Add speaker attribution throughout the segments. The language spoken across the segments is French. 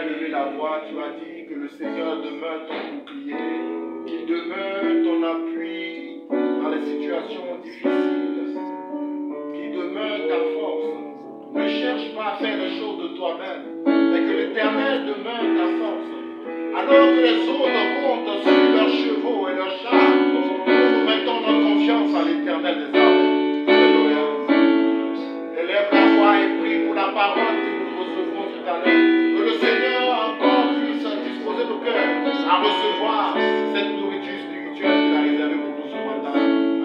Speaker 1: élevé la voix, tu as dit que le Seigneur demeure ton bouclier, qu'il demeure ton appui dans les situations difficiles, qu'il demeure ta force. Ne cherche pas à faire les choses de toi-même, mais que l'Éternel demeure ta force. Alors que les autres comptent sur leurs chevaux et leurs chars, nous mettons notre confiance en l'Éternel des armées. Alléluia. Élève la voix et prie pour la parole que nous recevrons tout à l'heure. Que le Seigneur encore puisse disposer nos cœurs à recevoir cette nourriture spirituelle qu'il a réservée pour nous ce matin.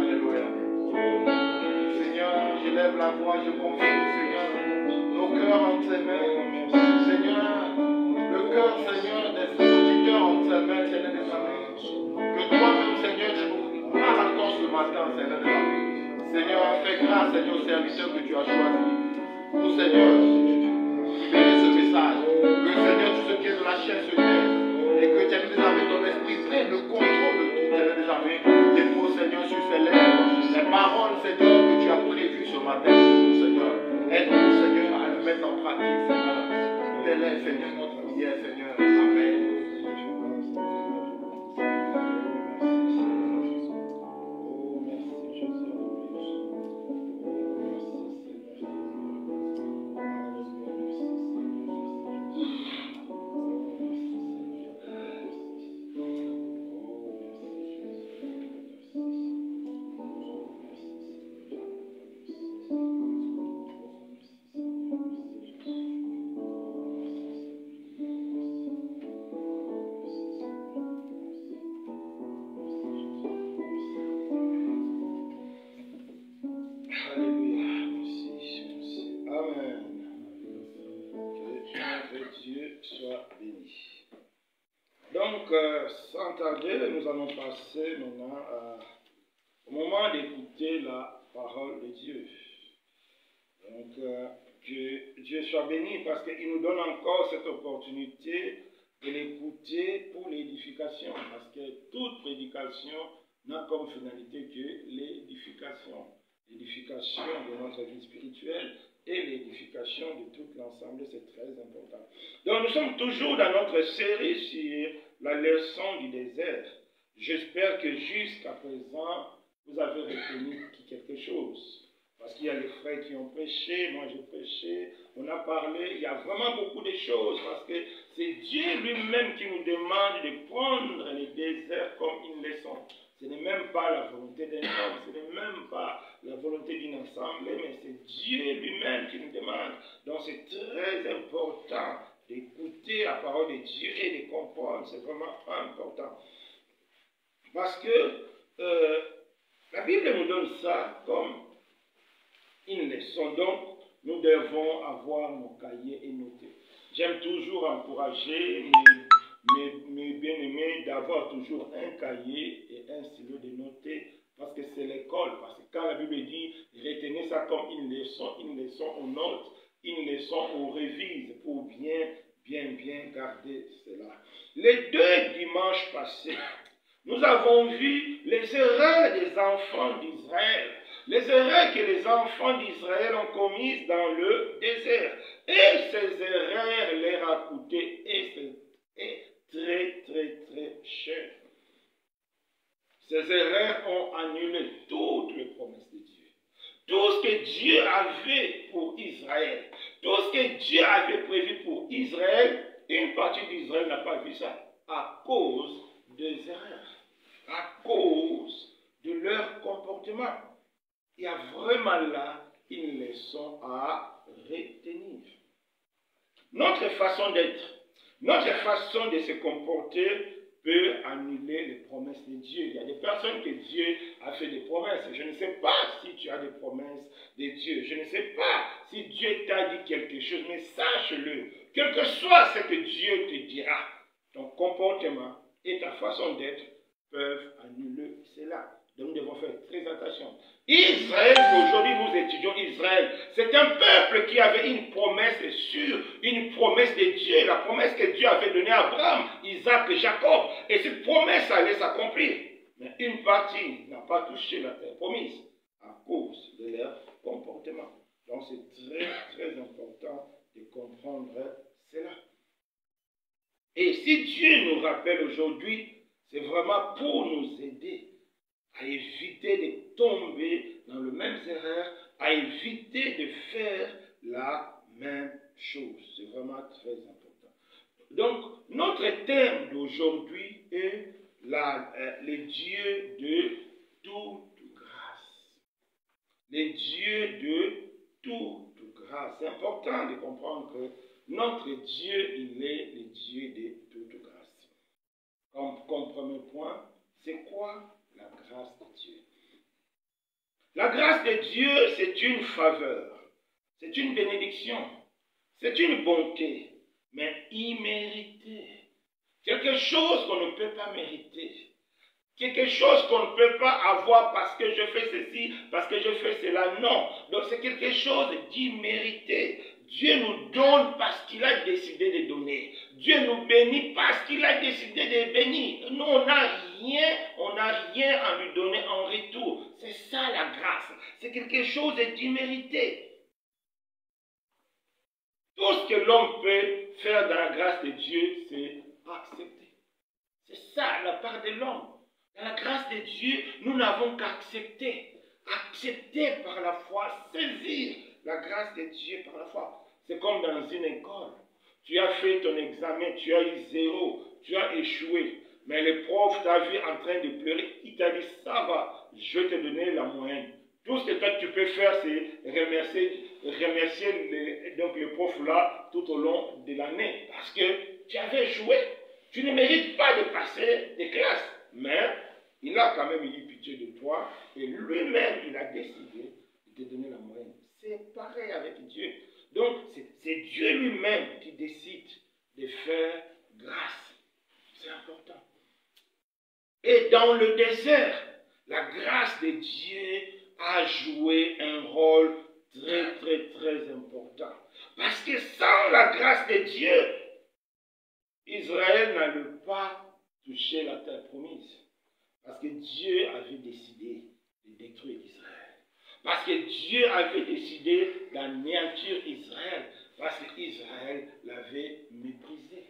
Speaker 1: Alléluia. Seigneur, j'élève la voix, je confie au Seigneur nos cœurs entre tes mains. Seigneur, le cœur, Seigneur, des auditeurs entre tes mains, Seigneur des amis. Que toi-même, Seigneur, tu nous parles encore ce matin, Seigneur des amis. Seigneur, fais grâce, Seigneur, au serviteur que tu as choisi. Nous, Seigneur, libérer ce message. Que, Seigneur, tout ce qui est de la chair se lève. Et que, Seigneur des amis, ton esprit prenne le contrôle de tout, Seigneur des amis. Tes mots, Seigneur, sur ses lèvres. Les paroles, Seigneur, que tu as prévues ce matin pour nous, Seigneur. Aide-nous, Seigneur, à le mettre en pratique, Seigneur. Tel est, Seigneur, notre prière, Seigneur. Amen. Sans tarder, nous allons passer maintenant au moment d'écouter la parole de Dieu. Donc, que Dieu soit béni parce qu'il nous donne encore cette opportunité de l'écouter pour l'édification. Parce que toute prédication n'a comme finalité que l'édification. L'édification de notre vie spirituelle et l'édification de tout l'ensemble, c'est très important. Donc, nous sommes toujours dans notre série sur la leçon du désert. J'espère que jusqu'à présent, vous avez retenu quelque chose. Parce qu'il y a les frères qui ont prêché, moi j'ai prêché, on a parlé, il y a vraiment beaucoup de choses. Parce que c'est Dieu lui-même qui nous demande de prendre les déserts comme une leçon. Ce n'est même pas la volonté d'un homme, ce n'est même pas la volonté d'une assemblée, mais c'est Dieu lui-même qui nous demande. Donc c'est très important d'écouter la parole de Dieu et de comprendre, c'est vraiment important. Parce que la Bible nous donne ça comme une leçon. Donc, nous devons avoir nos cahiers et noter. J'aime toujours encourager mes bien-aimés d'avoir toujours un cahier et un stylo de noter, parce que c'est l'école. Parce que quand la Bible dit, retenez ça comme une leçon on note, une leçon on révise pour bien garder cela. Les 2 dimanches passés, nous avons vu les erreurs des enfants d'Israël. Les erreurs que les enfants d'Israël ont commises dans le désert. Et ces erreurs leur a coûté très cher. Ces erreurs ont annulé toutes les promesses de Dieu. Tout ce que Dieu avait pour Israël, tout ce que Dieu avait prévu pour Israël, une partie d'Israël n'a pas vu ça à cause des erreurs, à cause de leur comportement. Il y a vraiment là une leçon à retenir. Notre façon d'être, notre façon de se comporter peut annuler les promesses de Dieu. Il y a des personnes que Dieu a fait des promesses. Je ne sais pas si tu as des promesses de Dieu. Je ne sais pas si Dieu t'a dit quelque chose, mais sache-le. Quel que soit ce que Dieu te dira, ton comportement et ta façon d'être peuvent annuler cela. Donc nous devons faire très attention. Israël, aujourd'hui nous étudions Israël, c'est un peuple qui avait une promesse sûre, une promesse de Dieu, la promesse que Dieu avait donnée à Abraham, Isaac et Jacob. Et cette promesse allait s'accomplir. Mais une partie n'a pas touché la terre promise à cause de leur comportement. Donc c'est très important de comprendre cela. si Dieu nous rappelle aujourd'hui, c'est vraiment pour nous aider à éviter de tomber dans le même erreur, à éviter de faire la même chose. C'est vraiment très important. Donc, notre thème d'aujourd'hui est les dieux de toute grâce. Les dieux de toute grâce. C'est important de comprendre que notre Dieu, il est le Dieu de toute grâce. Comme premier point, c'est quoi la grâce de Dieu? La grâce de Dieu, c'est une faveur, c'est une bénédiction, c'est une bonté, mais imméritée. Quelque chose qu'on ne peut pas mériter. Quelque chose qu'on ne peut pas avoir parce que je fais ceci, parce que je fais cela. Non. Donc c'est quelque chose d'immérité. Dieu nous donne parce qu'il a décidé de donner. Dieu nous bénit parce qu'il a décidé de bénir. Nous, on n'a rien à lui donner en retour. C'est ça la grâce. C'est quelque chose d'immérité. Tout ce que l'homme peut faire dans la grâce de Dieu, c'est accepter. C'est ça la part de l'homme. Dans la grâce de Dieu, nous n'avons qu'à accepter. Accepter par la foi, saisir la grâce de Dieu par la foi. C'est comme dans une école. Tu as fait ton examen, tu as eu 0, tu as échoué. Mais le prof t'a vu en train de pleurer, il t'a dit, ça va, je vais te donner la moyenne. Tout ce que toi tu peux faire, c'est remercier le prof là tout au long de l'année. Parce que tu avais échoué. Tu ne mérites pas de passer des classes. Mais il a quand même eu pitié de toi et lui-même, il a décidé de te donner la moyenne. C'est pareil avec Dieu. Donc, c'est Dieu lui-même qui décide de faire grâce. C'est important. Et dans le désert, la grâce de Dieu a joué un rôle très, très, très important. Parce que sans la grâce de Dieu, Israël n'allait pas toucher la terre promise. Parce que Dieu avait décidé de détruire Israël. Parce que Dieu avait décidé d'anéantir Israël. Parce qu'Israël l'avait méprisé.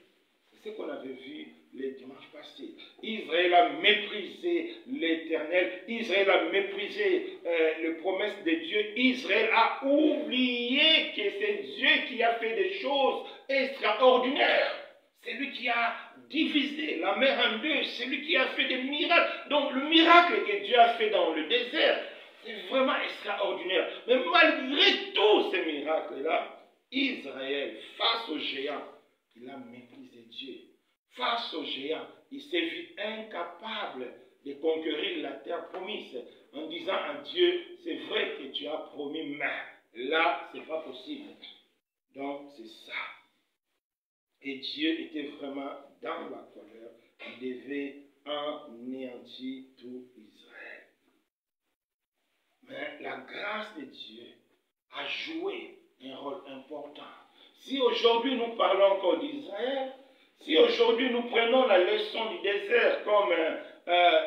Speaker 1: C'est ce qu'on avait vu les dimanches passés. Israël a méprisé l'Éternel. Israël a méprisé les promesses de Dieu. Israël a oublié que c'est Dieu qui a fait des choses extraordinaires. C'est lui qui a divisé la mer en deux. C'est lui qui a fait des miracles. Donc le miracle que Dieu a fait dans le désert, c'est vraiment extraordinaire. Mais malgré tous ces miracles-là, Israël, face aux géants, il a méprisé Dieu. Face aux géants, il s'est vu incapable de conquérir la terre promise en disant à Dieu, c'est vrai que tu as promis, mais là, ce n'est pas possible. Donc, c'est ça. Et Dieu était vraiment dans la colère. Il devait anéantir tout Israël. Mais la grâce de Dieu a joué un rôle important. Si aujourd'hui nous parlons encore d'Israël, si aujourd'hui nous prenons la leçon du désert comme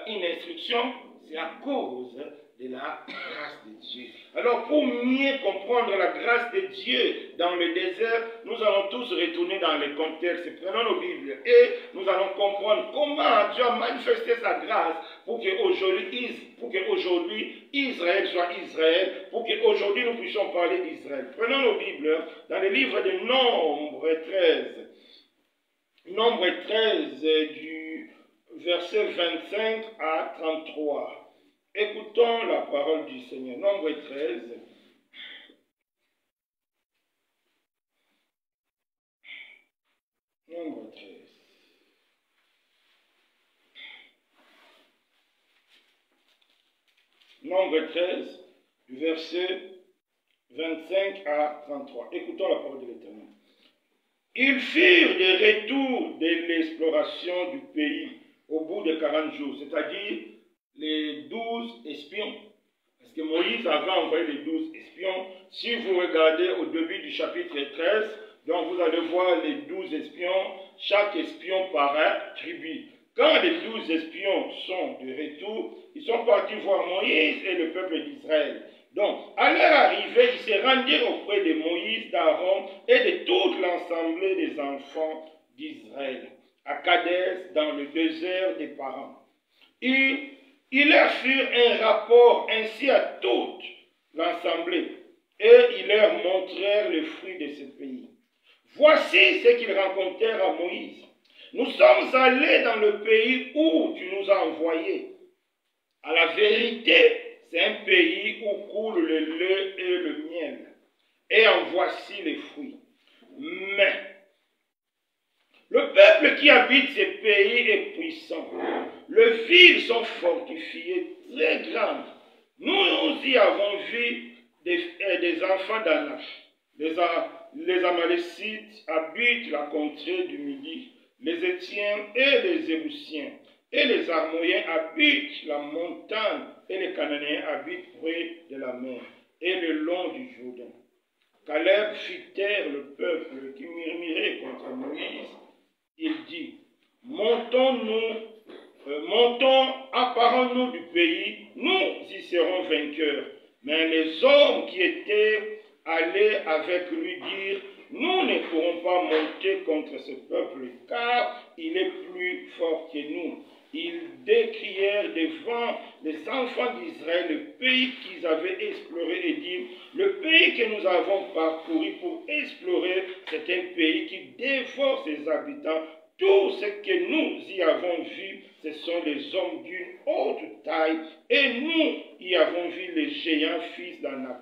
Speaker 1: une instruction, c'est à cause de la grâce de Dieu. Alors pour mieux comprendre la grâce de Dieu dans le désert, nous allons tous retourner dans le contexte. Prenons nos Bibles et nous allons comprendre comment Dieu a manifesté sa grâce pour qu'aujourd'hui Israël soit Israël, pour qu'aujourd'hui nous puissions parler d'Israël. Prenons nos Bibles dans le livre de Nombre 13. Nombre 13 du verset 25 à 33. Écoutons la parole du Seigneur. Nombre 13. Nombre 13. Nombre 13, du verset 25 à 33. Écoutons la parole de l'Éternel. Ils firent de retour de l'exploration du pays au bout de 40 jours, c'est-à-dire les 12 espions. Parce que Moïse avait envoyé les 12 espions. Si vous regardez au début du chapitre 13, donc vous allez voir les 12 espions, chaque espion par tribu. Quand les 12 espions sont de retour, ils sont partis voir Moïse et le peuple d'Israël. Donc, à leur arrivée, ils se rendirent auprès de Moïse, d'Aaron et de toute l'assemblée des enfants d'Israël. à Kadès, dans le désert des Parans. Ils leur firent un rapport ainsi à toute l'assemblée, et ils leur montrèrent le fruit de ce pays. Voici ce qu'ils racontèrent à Moïse. Nous sommes allés dans le pays où tu nous as envoyés. À la vérité, c'est un pays où coule le lait et le miel. Et en voici les fruits. Mais le peuple qui habite ces pays est puissant. Les villes sont fortifiées, très grandes. Nous y avons vu des enfants d'Anak. Les Amalécites habitent la contrée du Midi. Les Étiens et les Ébusiens et les Armoyens habitent la montagne et les Cananéens habitent près de la mer et le long du Jourdain. Caleb fit taire le peuple qui murmurait contre Moïse. Il dit, montons, apparons-nous du pays, nous y serons vainqueurs. Mais les hommes qui étaient allés avec lui dirent, nous ne pourrons pas monter contre ce peuple, car il est plus fort que nous. Ils décrièrent devant les enfants d'Israël le pays qu'ils avaient exploré et dirent, le pays que nous avons parcouru pour explorer, c'est un pays qui dévore ses habitants. Tout ce que nous y avons vu, ce sont les hommes d'une haute taille, et nous y avons vu les géants fils d'Anak.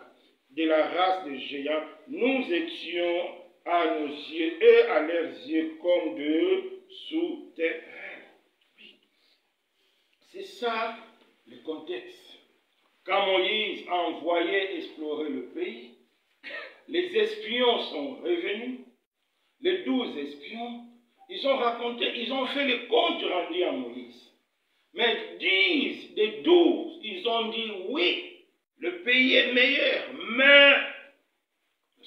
Speaker 1: De la race des géants, nous étions à nos yeux et à leurs yeux comme de souterrains. Oui. C'est ça le contexte. Quand Moïse a envoyé explorer le pays, les espions sont revenus, les 12 espions, ils ont raconté, ils ont fait le compte rendu à Moïse. Mais 10 des 12, ils ont dit oui, le pays est meilleur, mais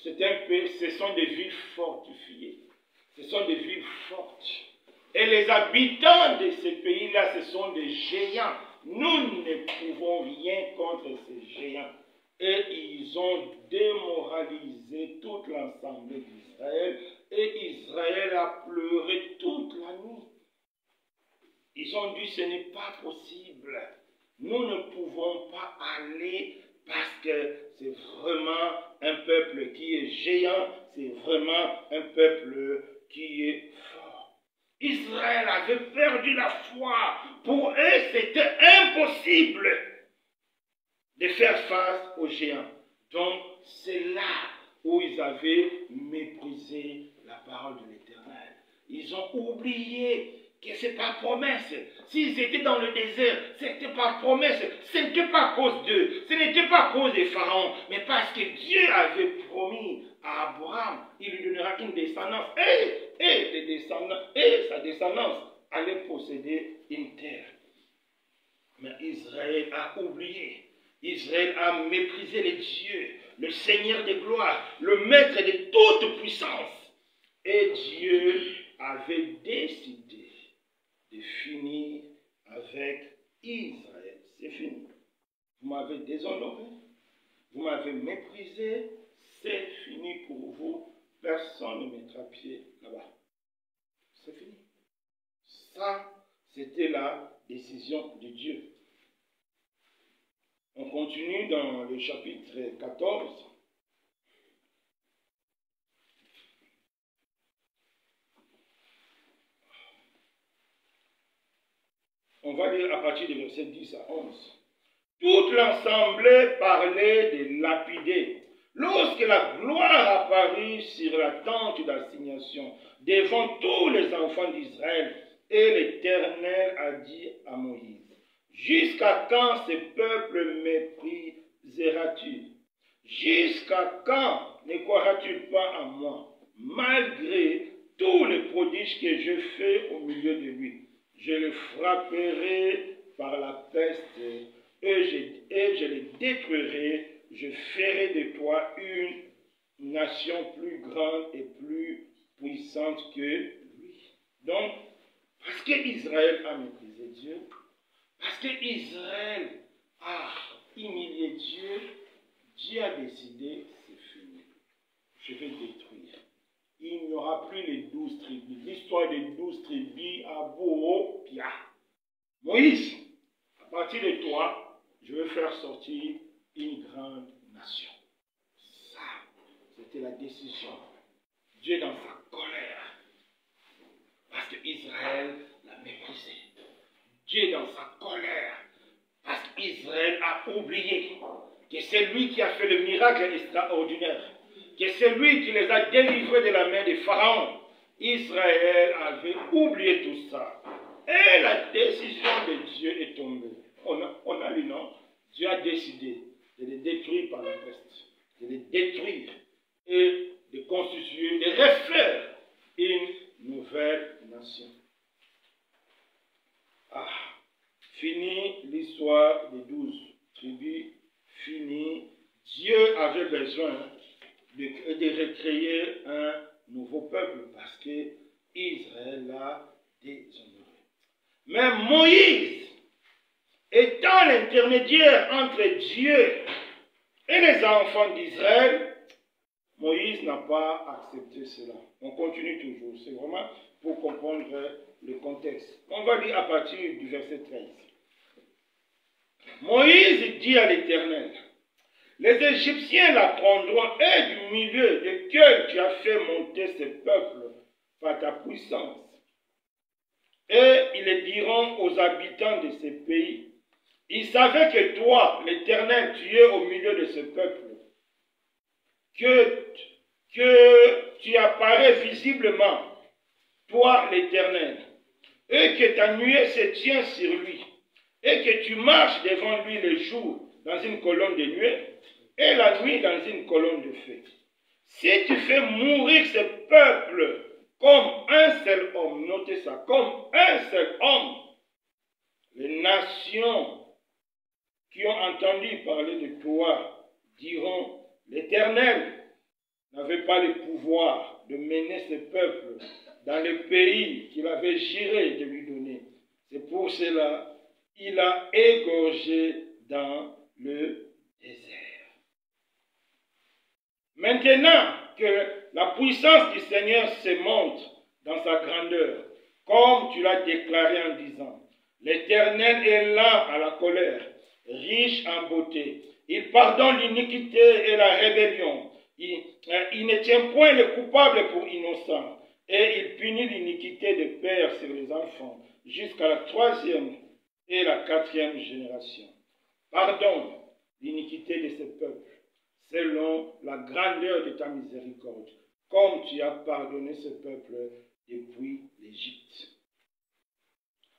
Speaker 1: c'est un pays, ce sont des villes fortifiées, ce sont des villes fortes. Et les habitants de ces pays-là, ce sont des géants. Nous ne pouvons rien contre ces géants. Et ils ont démoralisé toute l'assemblée d'Israël. Et Israël a pleuré toute la nuit. Ils ont dit, ce n'est pas possible. Nous ne pouvons pas aller parce que c'est vraiment un peuple qui est géant. C'est vraiment un peuple qui est fort. Israël avait perdu la foi. Pour eux, c'était impossible de faire face aux géants. Donc, c'est là où ils avaient méprisé la parole de l'Éternel. Ils ont oublié que ce n'est pas promesse. S'ils étaient dans le désert, ce n'était pas promesse. Ce n'était pas à cause d'eux. Ce n'était pas à cause des pharaons. Mais parce que Dieu avait promis à Abraham, il lui donnera une descendance. Et sa descendance allait posséder une terre. Mais Israël a oublié. Israël a méprisé les dieux, le Seigneur de gloire, le Maître de toute puissance. Et Dieu avait décidé de finir avec Israël. C'est fini. Vous m'avez déshonoré, vous m'avez méprisé, c'est fini pour vous. Personne ne mettra pied là-bas. C'est fini. Ça, c'était la décision de Dieu. On continue dans le chapitre 14. On va lire à partir du verset 10 à 11. Toute l'assemblée parlait de lapider. Lorsque la gloire apparut sur la tente d'assignation devant tous les enfants d'Israël, et l'Éternel a dit à Moïse, jusqu'à quand ce peuple mépriseras-tu? Jusqu'à quand ne croiras-tu pas en moi, malgré tous les prodiges que je fais au milieu de lui? Je le frapperai par la peste et je le détruirai. Je ferai de toi une nation plus grande et plus puissante que lui. Donc, parce qu'Israël a méprisé Dieu, parce qu'Israël a humilié Dieu, Dieu a décidé, c'est fini. Je vais détruire. il n'y aura plus les 12 tribus. L'histoire des 12 tribus à Boopia. Moïse, à partir de toi, je veux faire sortir une grande nation. Ça, c'était la décision. Dieu dans sa colère. Parce qu'Israël l'a méprisé. Dieu dans sa colère. Parce qu'Israël a oublié que c'est lui qui a fait le miracle extraordinaire. Que c'est lui qui les a délivrés de la main de Pharaon. Israël avait oublié tout ça. Et la décision de Dieu est tombée. On a lu, non? Dieu a décidé de les détruire par la peste. De les détruire et de constituer, de refaire une nouvelle nation. Ah, fini l'histoire des 12 tribus, fini. Dieu avait besoin de recréer un nouveau peuple parce que Israël l'a déshonoré. Mais Moïse, étant l'intermédiaire entre Dieu et les enfants d'Israël, Moïse n'a pas accepté cela. On continue toujours. C'est vraiment pour comprendre le contexte. On va lire à partir du verset 13. Moïse dit à l'Éternel, les Égyptiens la prendront et du milieu duquel tu as fait monter ce peuple par ta puissance. Et ils le diront aux habitants de ce pays. Ils savaient que toi, l'Éternel, tu es au milieu de ce peuple. Que tu apparais visiblement, toi l'Éternel, et que ta nuée se tient sur lui, et que tu marches devant lui le jour dans une colonne de nuée, et la nuit dans une colonne de feu. Si tu fais mourir ce peuple comme un seul homme, notez ça, comme un seul homme, les nations qui ont entendu parler de toi diront, l'Éternel n'avait pas le pouvoir de mener ce peuple dans le pays qu'il avait juré de lui donner. C'est pour cela qu'il a égorgé dans le désert. Maintenant que la puissance du Seigneur se montre dans sa grandeur, comme tu l'as déclaré en disant, l'Éternel est lent à la colère, riche en beauté. Il pardonne l'iniquité et la rébellion. Il ne tient point le coupable pour innocent. Et il punit l'iniquité des pères sur les enfants jusqu'à la 3e et la 4e génération. Pardonne l'iniquité de ce peuple selon la grandeur de ta miséricorde, comme tu as pardonné ce peuple depuis l'Égypte.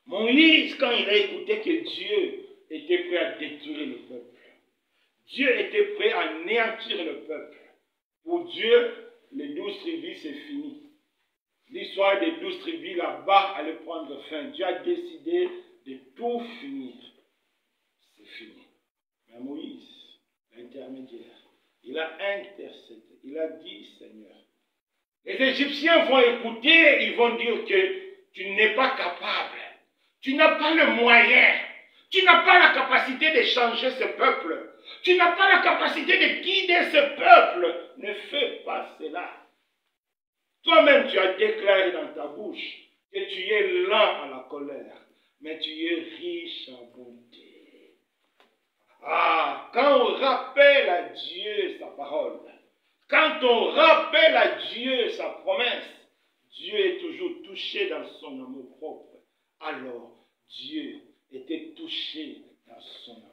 Speaker 1: Moïse, quand il a écouté que Dieu était prêt à détruire le peuple, Dieu était prêt à anéantir le peuple. Pour Dieu, les 12 tribus, c'est fini. L'histoire des 12 tribus là-bas allait prendre fin. Dieu a décidé de tout finir. C'est fini. Mais Moïse, l'intermédiaire, il a intercédé. Il a dit, Seigneur, les Égyptiens vont écouter, ils vont dire que tu n'es pas capable. Tu n'as pas le moyen. Tu n'as pas la capacité de changer ce peuple. Tu n'as pas la capacité de guider ce peuple. Ne fais pas cela. Toi-même, tu as déclaré dans ta bouche que tu es lent à la colère, mais tu es riche en bonté. Ah, quand on rappelle à Dieu sa parole, quand on rappelle à Dieu sa promesse, Dieu est toujours touché dans son amour propre. Alors, Dieu était touché dans son amour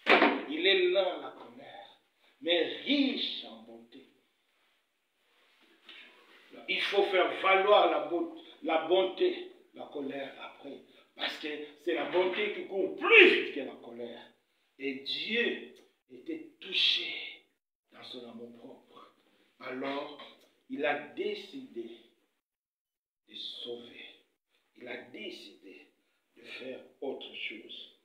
Speaker 1: propre. Il est lent à la colère, mais riche en bonté. Il faut faire valoir la bonté, la colère après. Parce que c'est la bonté qui court plus vite que la colère. Et Dieu était touché dans son amour propre. Alors, il a décidé de sauver. Il a décidé de faire autre chose.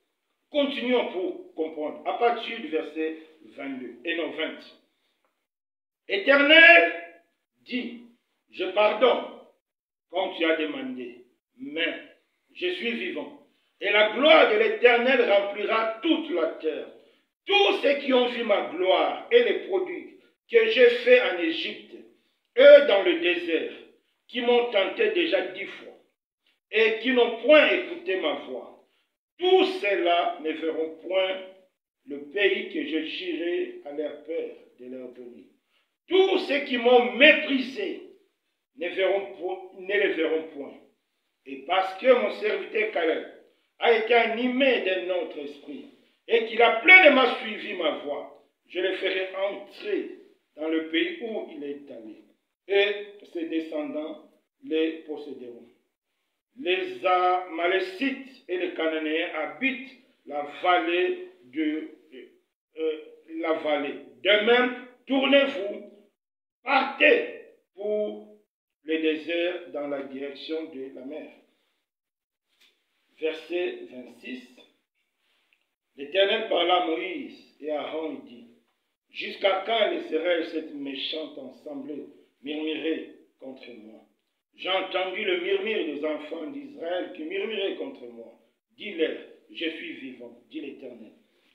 Speaker 1: Continuons pour comprendre. À partir du verset 22, et non 20. Éternel dit, je pardonne, comme tu as demandé, mais je suis vivant. Et la gloire de l'Éternel remplira toute la terre. Tous ceux qui ont vu ma gloire et les produits que j'ai faits en Égypte eux dans le désert, qui m'ont tenté déjà 10 fois, et qui n'ont point écouté ma voix, tous ceux-là ne verront point le pays que je jurerai à leur père de leur donner. Tous ceux qui m'ont méprisé ne le verront point. Et parce que mon serviteur Caleb a été animé d'un autre esprit, et qu'il a pleinement suivi ma voix, je le ferai entrer dans le pays où il est allé, et ses descendants les posséderont. Les Amalécites et les Cananéens habitent la vallée de la vallée. De même, tournez-vous, partez pour le désert dans la direction de la mer. Verset 26. L'Éternel parla à Moïse et à Aaron et dit, jusqu'à quand laisserai-je cette méchante assemblée murmurer contre moi? J'ai entendu le murmure des enfants d'Israël qui murmuraient contre moi. Dis-leur, je suis vivant, dit l'Éternel,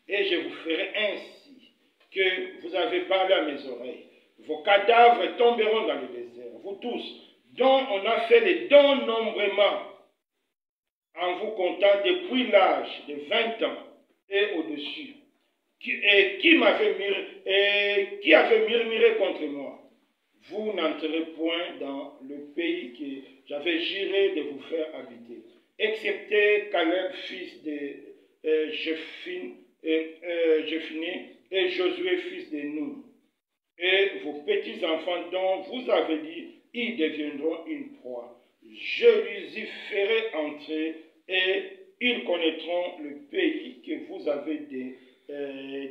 Speaker 1: et je vous ferai ainsi que vous avez parlé à mes oreilles. Vos cadavres tomberont dans le désert, vous tous, dont on a fait les dons nombrement, en vous comptant depuis l'âge de 20 ans et au-dessus, qui avait murmuré contre moi. Vous n'entrerez point dans le pays que j'avais juré de vous faire habiter, excepté Caleb, fils de Jephunnée, et Josué, fils de Nun. Et vos petits-enfants dont vous avez dit, ils deviendront une proie. Je les y ferai entrer, et ils connaîtront le pays que vous avez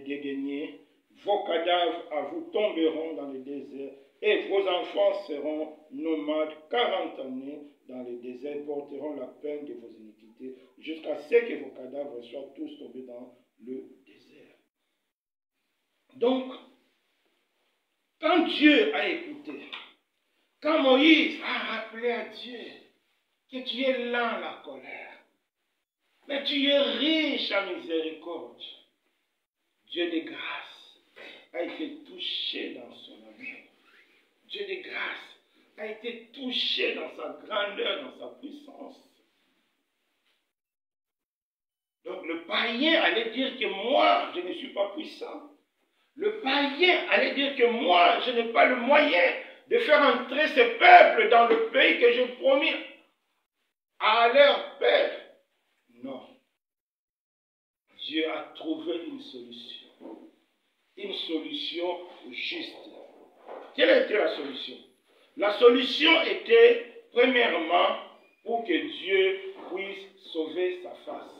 Speaker 1: dédaigné. Vos cadavres à vous tomberont dans le désert, et vos enfants seront nomades 40 années dans le désert, porteront la peine de vos iniquités, jusqu'à ce que vos cadavres soient tous tombés dans le désert. Donc, quand Dieu a écouté, quand Moïse a rappelé à Dieu que tu es lent à la colère, mais tu es riche en miséricorde, Dieu de grâce a été touché dans son amour. Dieu de grâce a été touché dans sa grandeur, dans sa puissance. Donc le païen allait dire que moi, je ne suis pas puissant. Le païen allait dire que moi, je n'ai pas le moyen de faire entrer ce peuple dans le pays que j'ai promis à leur père. Non. Dieu a trouvé une solution juste. Quelle était la solution? La solution était, premièrement, pour que Dieu puisse sauver sa face.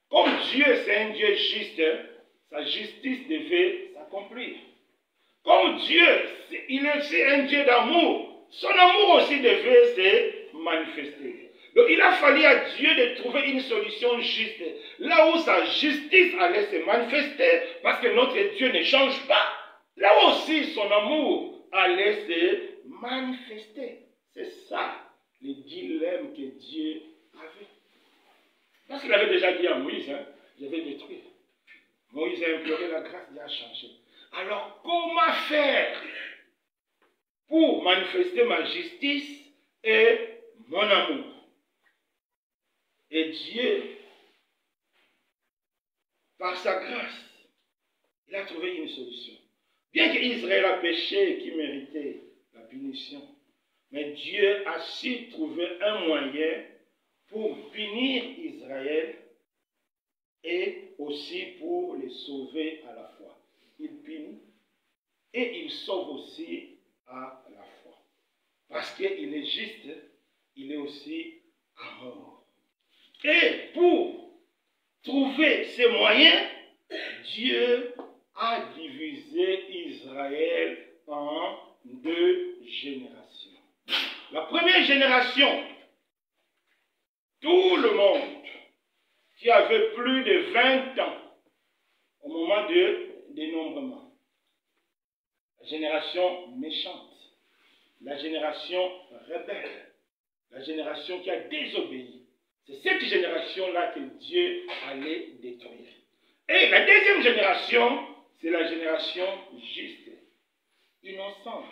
Speaker 1: Comme Dieu, c'est un Dieu juste, sa justice devait s'accomplir. Comme Dieu, il est aussi un Dieu d'amour, son amour aussi devait se manifester. Donc il a fallu à Dieu de trouver une solution juste, là où sa justice allait se manifester, parce que notre Dieu ne change pas. Là aussi son amour allait se manifester. C'est ça le dilemme que Dieu avait. Parce qu'il avait déjà dit à Moïse, je vais détruire. Moïse a imploré la grâce, Dieu a changé. Alors comment faire pour manifester ma justice et mon amour? Et Dieu, par sa grâce, il a trouvé une solution. Bien qu'Israël a péché et qu'il méritait la punition, mais Dieu a su trouver un moyen pour punir Israël et aussi pour les sauver à la fois. Il punit et il sauve aussi à la fois. Parce qu'il est juste, il est aussi amour. Et pour trouver ces moyens, Dieu a divisé Israël en 2 générations. La première génération, tout le monde qui avait plus de 20 ans au moment de dénombrement. La génération méchante, la génération rebelle, la génération qui a désobéi. C'est cette génération-là que Dieu allait détruire. Et la deuxième génération, c'est la génération juste, innocente.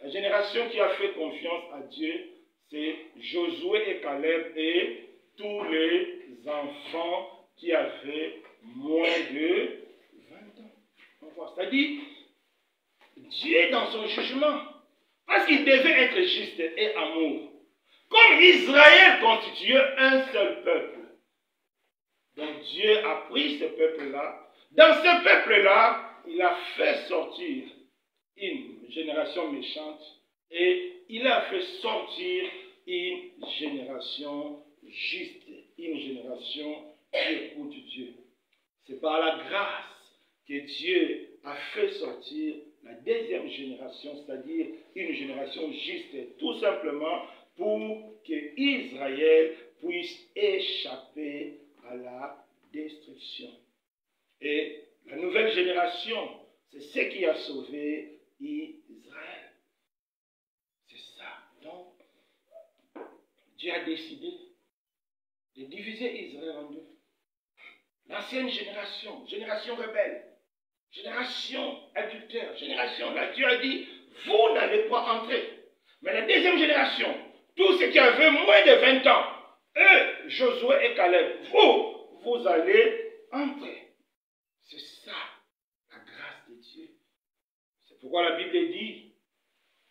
Speaker 1: La génération qui a fait confiance à Dieu, c'est Josué et Caleb et tous les enfants qui avaient moins de 20 ans. C'est-à-dire, Dieu dans son jugement, parce qu'il devait être juste et amour, comme Israël constituait un seul peuple. Donc Dieu a pris ce peuple-là. Dans ce peuple-là, il a fait sortir une génération méchante et il a fait sortir une génération juste, une génération qui écoute Dieu. C'est par la grâce que Dieu a fait sortir la deuxième génération, c'est-à-dire une génération juste, tout simplement pour que Israël puisse échapper à la destruction. Et la nouvelle génération, c'est ce qui a sauvé Israël. C'est ça. Donc, Dieu a décidé de diviser Israël en deux. L'ancienne génération, génération rebelle, génération adultère, génération là, Dieu a dit, vous n'allez pas entrer. Mais la deuxième génération, tous ceux qui avaient moins de 20 ans, eux, Josué et Caleb, vous allez entrer. C'est ça, la grâce de Dieu. C'est pourquoi la Bible dit,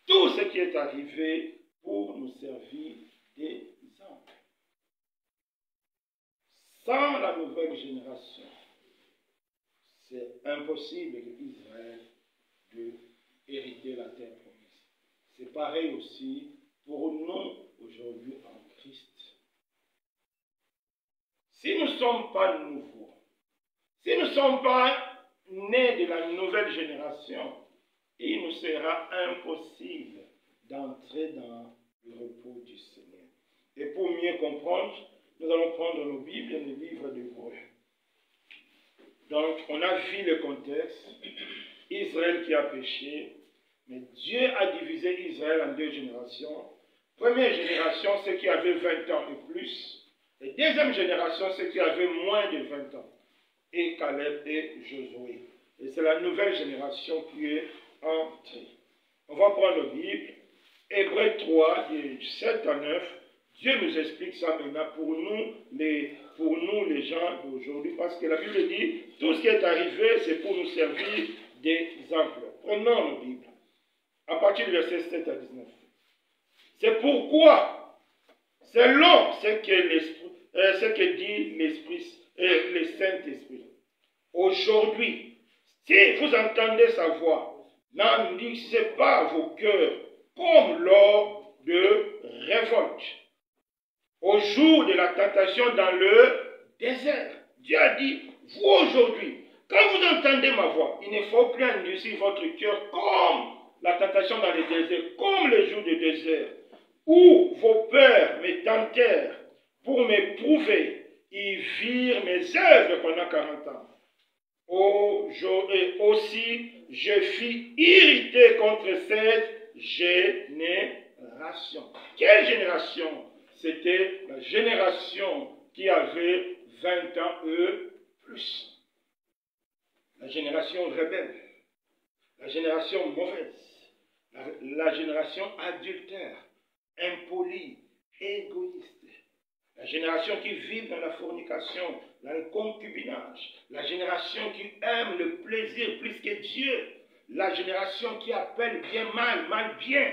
Speaker 1: tout ce qui est arrivé pour nous servir d'exemple. Sans la nouvelle génération, c'est impossible qu'Israël de hériter la terre promise. C'est pareil aussi pour nous aujourd'hui en Christ. Si nous ne sommes pas nouveaux, si nous ne sommes pas nés de la nouvelle génération, il nous sera impossible d'entrer dans le repos du Seigneur. Et pour mieux comprendre, nous allons prendre nos Bibles et les livres d'Hébreux. Donc, on a vu le contexte. Israël qui a péché, mais Dieu a divisé Israël en deux générations. Première génération, ceux qui avaient 20 ans et plus. Et deuxième génération, ceux qui avaient moins de 20 ans. Et Caleb et Josué. Et c'est la nouvelle génération qui est entrée. On va prendre le Bible. Hébreux 3, du 7 à 9. Dieu nous explique ça maintenant pour nous les gens d'aujourd'hui. Parce que la Bible dit, tout ce qui est arrivé, c'est pour nous servir d'exemple. Prenons la Bible. À partir du verset 7 à 19. C'est pourquoi, selon ce que dit l'Esprit, le Saint-Esprit, aujourd'hui, si vous entendez sa voix, n'endurcissez pas vos cœurs comme lors de révolte. Au jour de la tentation dans le désert. Dieu a dit, vous aujourd'hui, quand vous entendez ma voix, il ne faut plus endurcir votre cœur comme la tentation dans le désert, comme le jour du désert, où vos pères me tentèrent pour m'éprouver. Ils virent mes œuvres pendant 40 ans. Aussi, je fus irrité contre cette génération. Quelle génération? C'était la génération qui avait 20 ans plus. La génération rebelle. La génération mauvaise. La génération adultère, impolie, égoïste. La génération qui vit dans la fornication, dans le concubinage. La génération qui aime le plaisir plus que Dieu. La génération qui appelle bien mal, mal bien.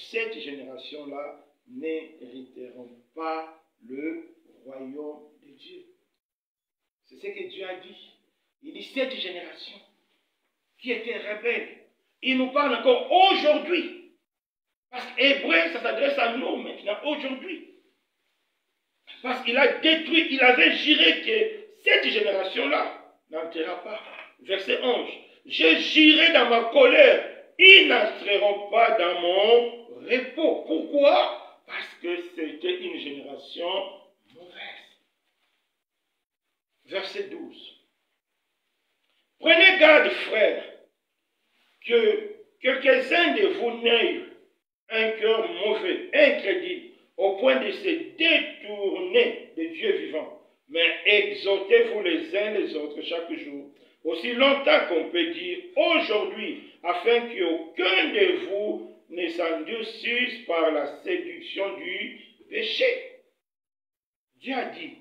Speaker 1: Cette génération-là n'hériteront pas le royaume de Dieu. C'est ce que Dieu a dit. Il dit cette génération qui était rebelle. Il nous parle encore aujourd'hui. Parce qu'Hébreu, ça s'adresse à nous maintenant, aujourd'hui. Parce qu'il a détruit, il avait juré que cette génération-là n'entrera pas. Verset 11. Je jurai dans ma colère, ils n'entreront pas dans mon repos. Pourquoi? Parce que c'était une génération mauvaise. Verset 12. Prenez garde, frères, que quelques-uns de vous n'aient un cœur mauvais, incrédule, au point de se détourner de Dieu vivant. Mais exhortez-vous les uns les autres chaque jour, aussi longtemps qu'on peut dire aujourd'hui, afin qu'aucun de vous ne s'endurcisse par la séduction du péché. Dieu a dit,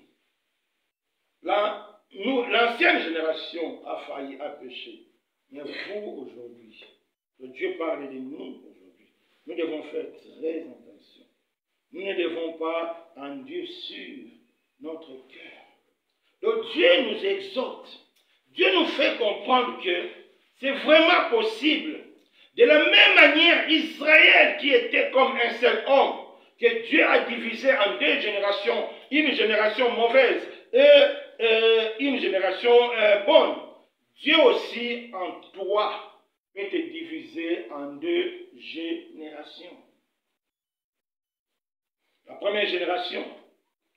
Speaker 1: l'ancienne génération a failli à pécher, mais vous aujourd'hui, Dieu parle de nous aujourd'hui, nous devons faire très attention. Nous ne devons pas endurcir notre cœur. Donc Dieu nous exhorte, Dieu nous fait comprendre que c'est vraiment possible. De la même manière, Israël qui était comme un seul homme, que Dieu a divisé en deux générations, une génération mauvaise et une génération bonne. Dieu aussi en toi peut te diviser en deux générations. La première génération,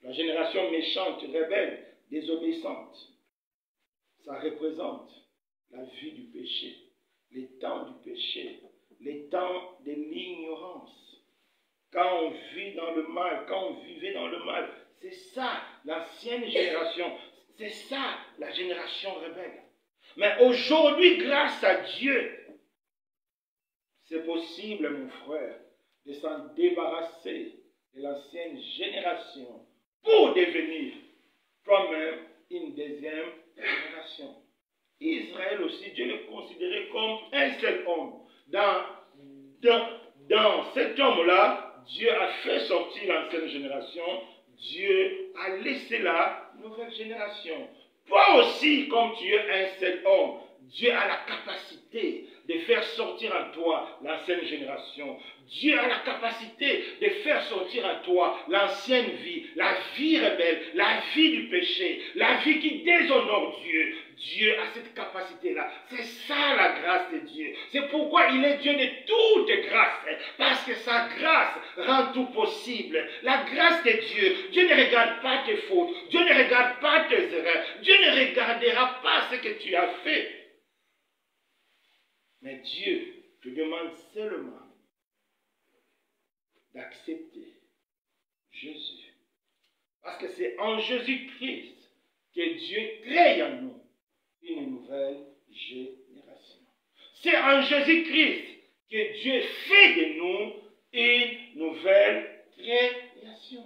Speaker 1: la génération méchante, rebelle, désobéissante, ça représente la vie du péché, les temps du péché, les temps de l'ignorance. Quand on vit dans le mal, quand on vivait dans le mal, c'est ça l'ancienne génération, c'est ça la génération rebelle. Mais aujourd'hui, grâce à Dieu, c'est possible, mon frère, de s'en débarrasser de l'ancienne génération pour devenir toi-même une deuxième génération. Israël aussi, Dieu le considérait comme un seul homme. Dans cet homme-là, Dieu a fait sortir l'ancienne génération, Dieu a laissé la nouvelle génération. Toi aussi, comme tu es un seul homme, Dieu a la capacité de faire sortir en toi l'ancienne génération. Dieu a la capacité de faire sortir en toi l'ancienne vie, la vie rebelle, la vie du péché, la vie qui déshonore Dieu. Dieu a cette capacité-là. C'est ça la grâce de Dieu. C'est pourquoi il est Dieu de toute grâce. Parce que sa grâce rend tout possible. La grâce de Dieu, Dieu ne regarde pas tes fautes. Dieu ne regarde pas tes erreurs. Dieu ne regardera pas ce que tu as fait. Mais Dieu te demande seulement d'accepter Jésus. Parce que c'est en Jésus-Christ que Dieu crée en nous une nouvelle génération. C'est en Jésus-Christ que Dieu fait de nous une nouvelle création.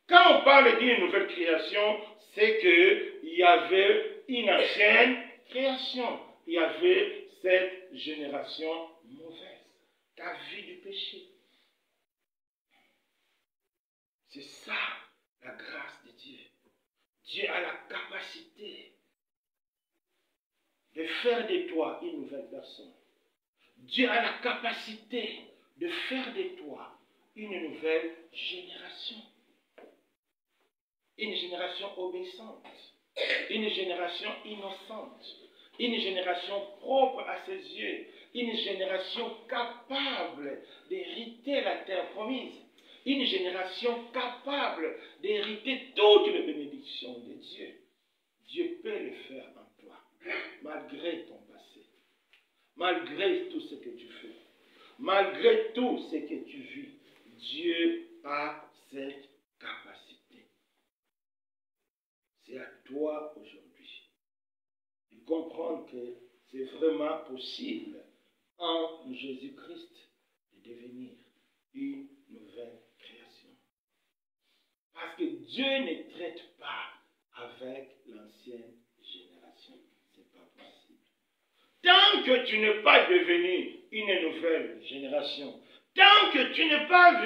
Speaker 1: Quand on parle d'une nouvelle création, c'est qu'il y avait une ancienne création. Il y avait cette génération mauvaise, ta vie du péché. C'est ça la grâce de Dieu. Dieu a la capacité de faire de toi une nouvelle personne. Dieu a la capacité de faire de toi une nouvelle génération. Une génération obéissante. Une génération innocente. Une génération propre à ses yeux. Une génération capable d'hériter la terre promise. Une génération capable d'hériter toutes les bénédictions de Dieu. Dieu peut le faire en toi, malgré ton passé, malgré tout ce que tu fais, malgré tout ce que tu vis. Dieu a cette capacité. C'est à toi aujourd'hui de comprendre que c'est vraiment possible en Jésus-Christ de devenir une nouvelle création. Parce que Dieu ne traite pas avec l'ancienne génération. Ce n'est pas possible. Tant que tu n'es pas devenu une nouvelle génération, tant que tu n'es pas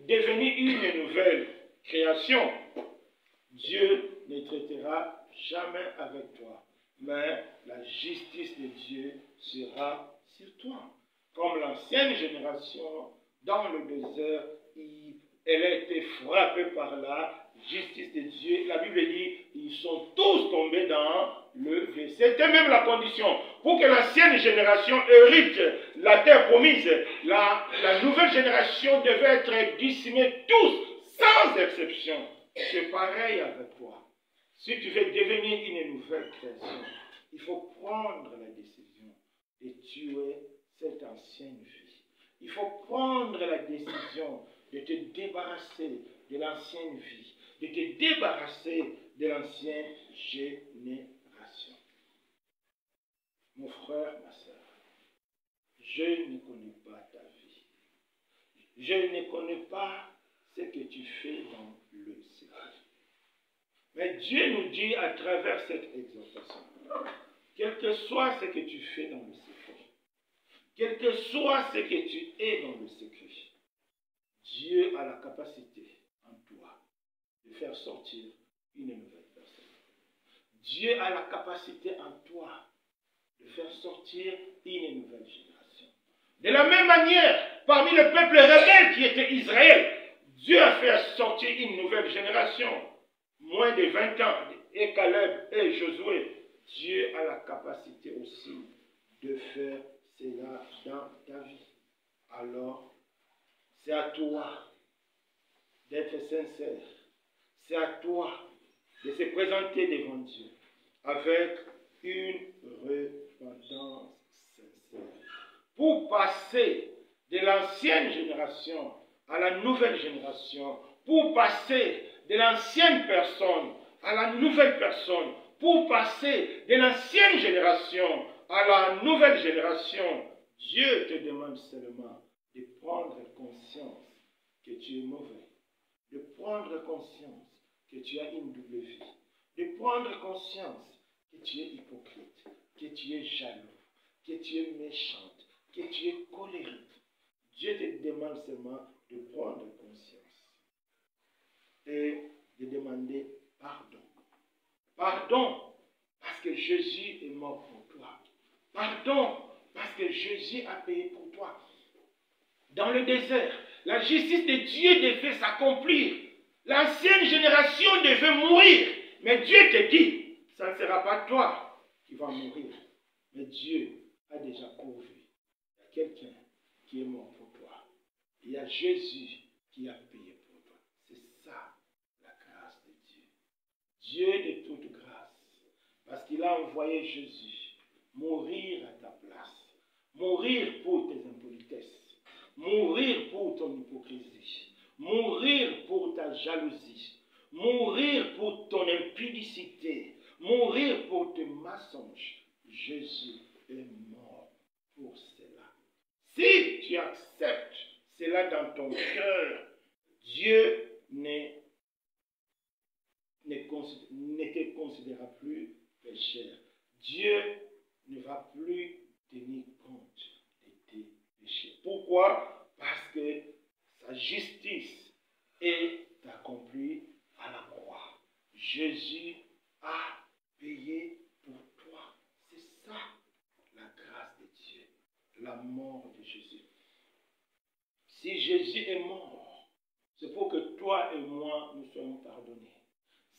Speaker 1: devenu une nouvelle création, Dieu ne traitera jamais avec toi. Mais la justice de Dieu sera sur toi. Comme l'ancienne génération, dans le désert, elle a été frappée par la justice de Dieu. La Bible dit, ils sont tous tombés dans le feu. C'était même la condition pour que l'ancienne génération hérite la terre promise. La nouvelle génération devait être décimée tous, sans exception. C'est pareil avec toi. Si tu veux devenir une nouvelle création, il faut prendre la décision de tuer cette ancienne vie. Il faut prendre la décision de te débarrasser de l'ancienne vie, de te débarrasser de l'ancienne génération. mon frère, ma soeur, je ne connais pas ta vie. Je ne connais pas ce que tu fais dans le secret. Mais Dieu nous dit à travers cette exhortation, quel que soit ce que tu fais dans le secret, quel que soit ce que tu es dans le secret, Dieu a la capacité en toi de faire sortir une nouvelle personne. Dieu a la capacité en toi de faire sortir une nouvelle génération. De la même manière, parmi le peuple rebelle qui était Israël, Dieu a fait sortir une nouvelle génération. Moins de 20 ans, et Caleb et Josué, Dieu a la capacité aussi de faire cela dans ta vie. Alors, c'est à toi d'être sincère. C'est à toi de se présenter devant Dieu avec une repentance sincère. Pour passer de l'ancienne génération à la nouvelle génération, pour passer de l'ancienne personne à la nouvelle personne, pour passer de l'ancienne génération à la nouvelle génération, Dieu te demande seulement de prendre conscience que tu es mauvais, de prendre conscience que tu as une double vie, de prendre conscience que tu es hypocrite, que tu es jaloux, que tu es méchante, que tu es colérique. Dieu te demande seulement de prendre conscience et de demander pardon. Pardon parce que Jésus est mort pour toi. Pardon parce que Jésus a payé pour toi. Dans le désert, la justice de Dieu devait s'accomplir. L'ancienne génération devait mourir. Mais Dieu te dit, ça ne sera pas toi qui vas mourir. Mais Dieu a déjà pourvu. Il y a quelqu'un qui est mort pour toi. Il y a Jésus qui a payé pour toi. C'est ça la grâce de Dieu. Dieu de toute grâce. Parce qu'il a envoyé Jésus mourir à ta place. Mourir pour tes impolitesses. Mourir pour ton hypocrisie. Mourir pour ta jalousie. Mourir pour ton impudicité. Mourir pour tes mensonges. Jésus est mort pour cela. Si tu acceptes cela dans ton cœur, Dieu ne te considérera plus pécheur. Dieu ne va plus tenir compte de tes péchés. Pourquoi? Parce que sa justice est accomplie à la croix. Jésus a payé pour toi. C'est ça la grâce de Dieu, la mort de Jésus. Si Jésus est mort, c'est pour que toi et moi nous soyons pardonnés.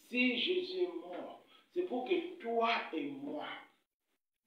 Speaker 1: Si Jésus est mort, c'est pour que toi et moi,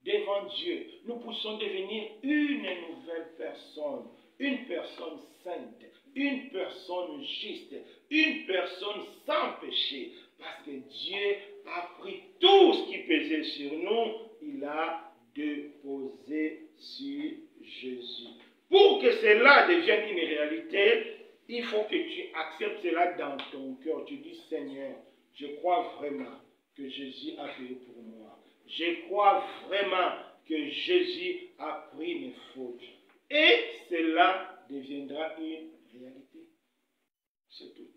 Speaker 1: devant Dieu, nous puissions devenir une nouvelle personne, une personne sainte, une personne juste, une personne sans péché. Parce que Dieu a pris tout ce qui pesait sur nous, il a déposé sur Jésus. Pour que cela devienne une réalité, il faut que tu acceptes cela dans ton cœur. Tu dis, Seigneur, je crois vraiment que Jésus a payé pour moi. Je crois vraiment que Jésus a pris mes fautes. Et cela deviendra une réalité. C'est tout.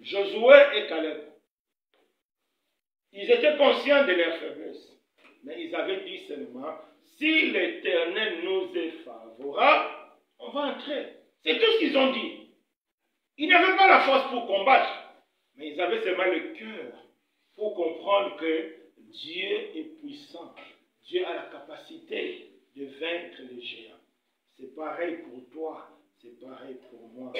Speaker 1: Josué et Caleb, ils étaient conscients de leur faiblesse. Mais ils avaient dit seulement, si l'Éternel nous est favorable, on va entrer. C'est tout ce qu'ils ont dit. Ils n'avaient pas la force pour combattre. Mais ils avaient seulement le cœur pour comprendre que Dieu est puissant. Dieu a la capacité de vaincre les géants. C'est pareil pour toi, c'est pareil pour moi.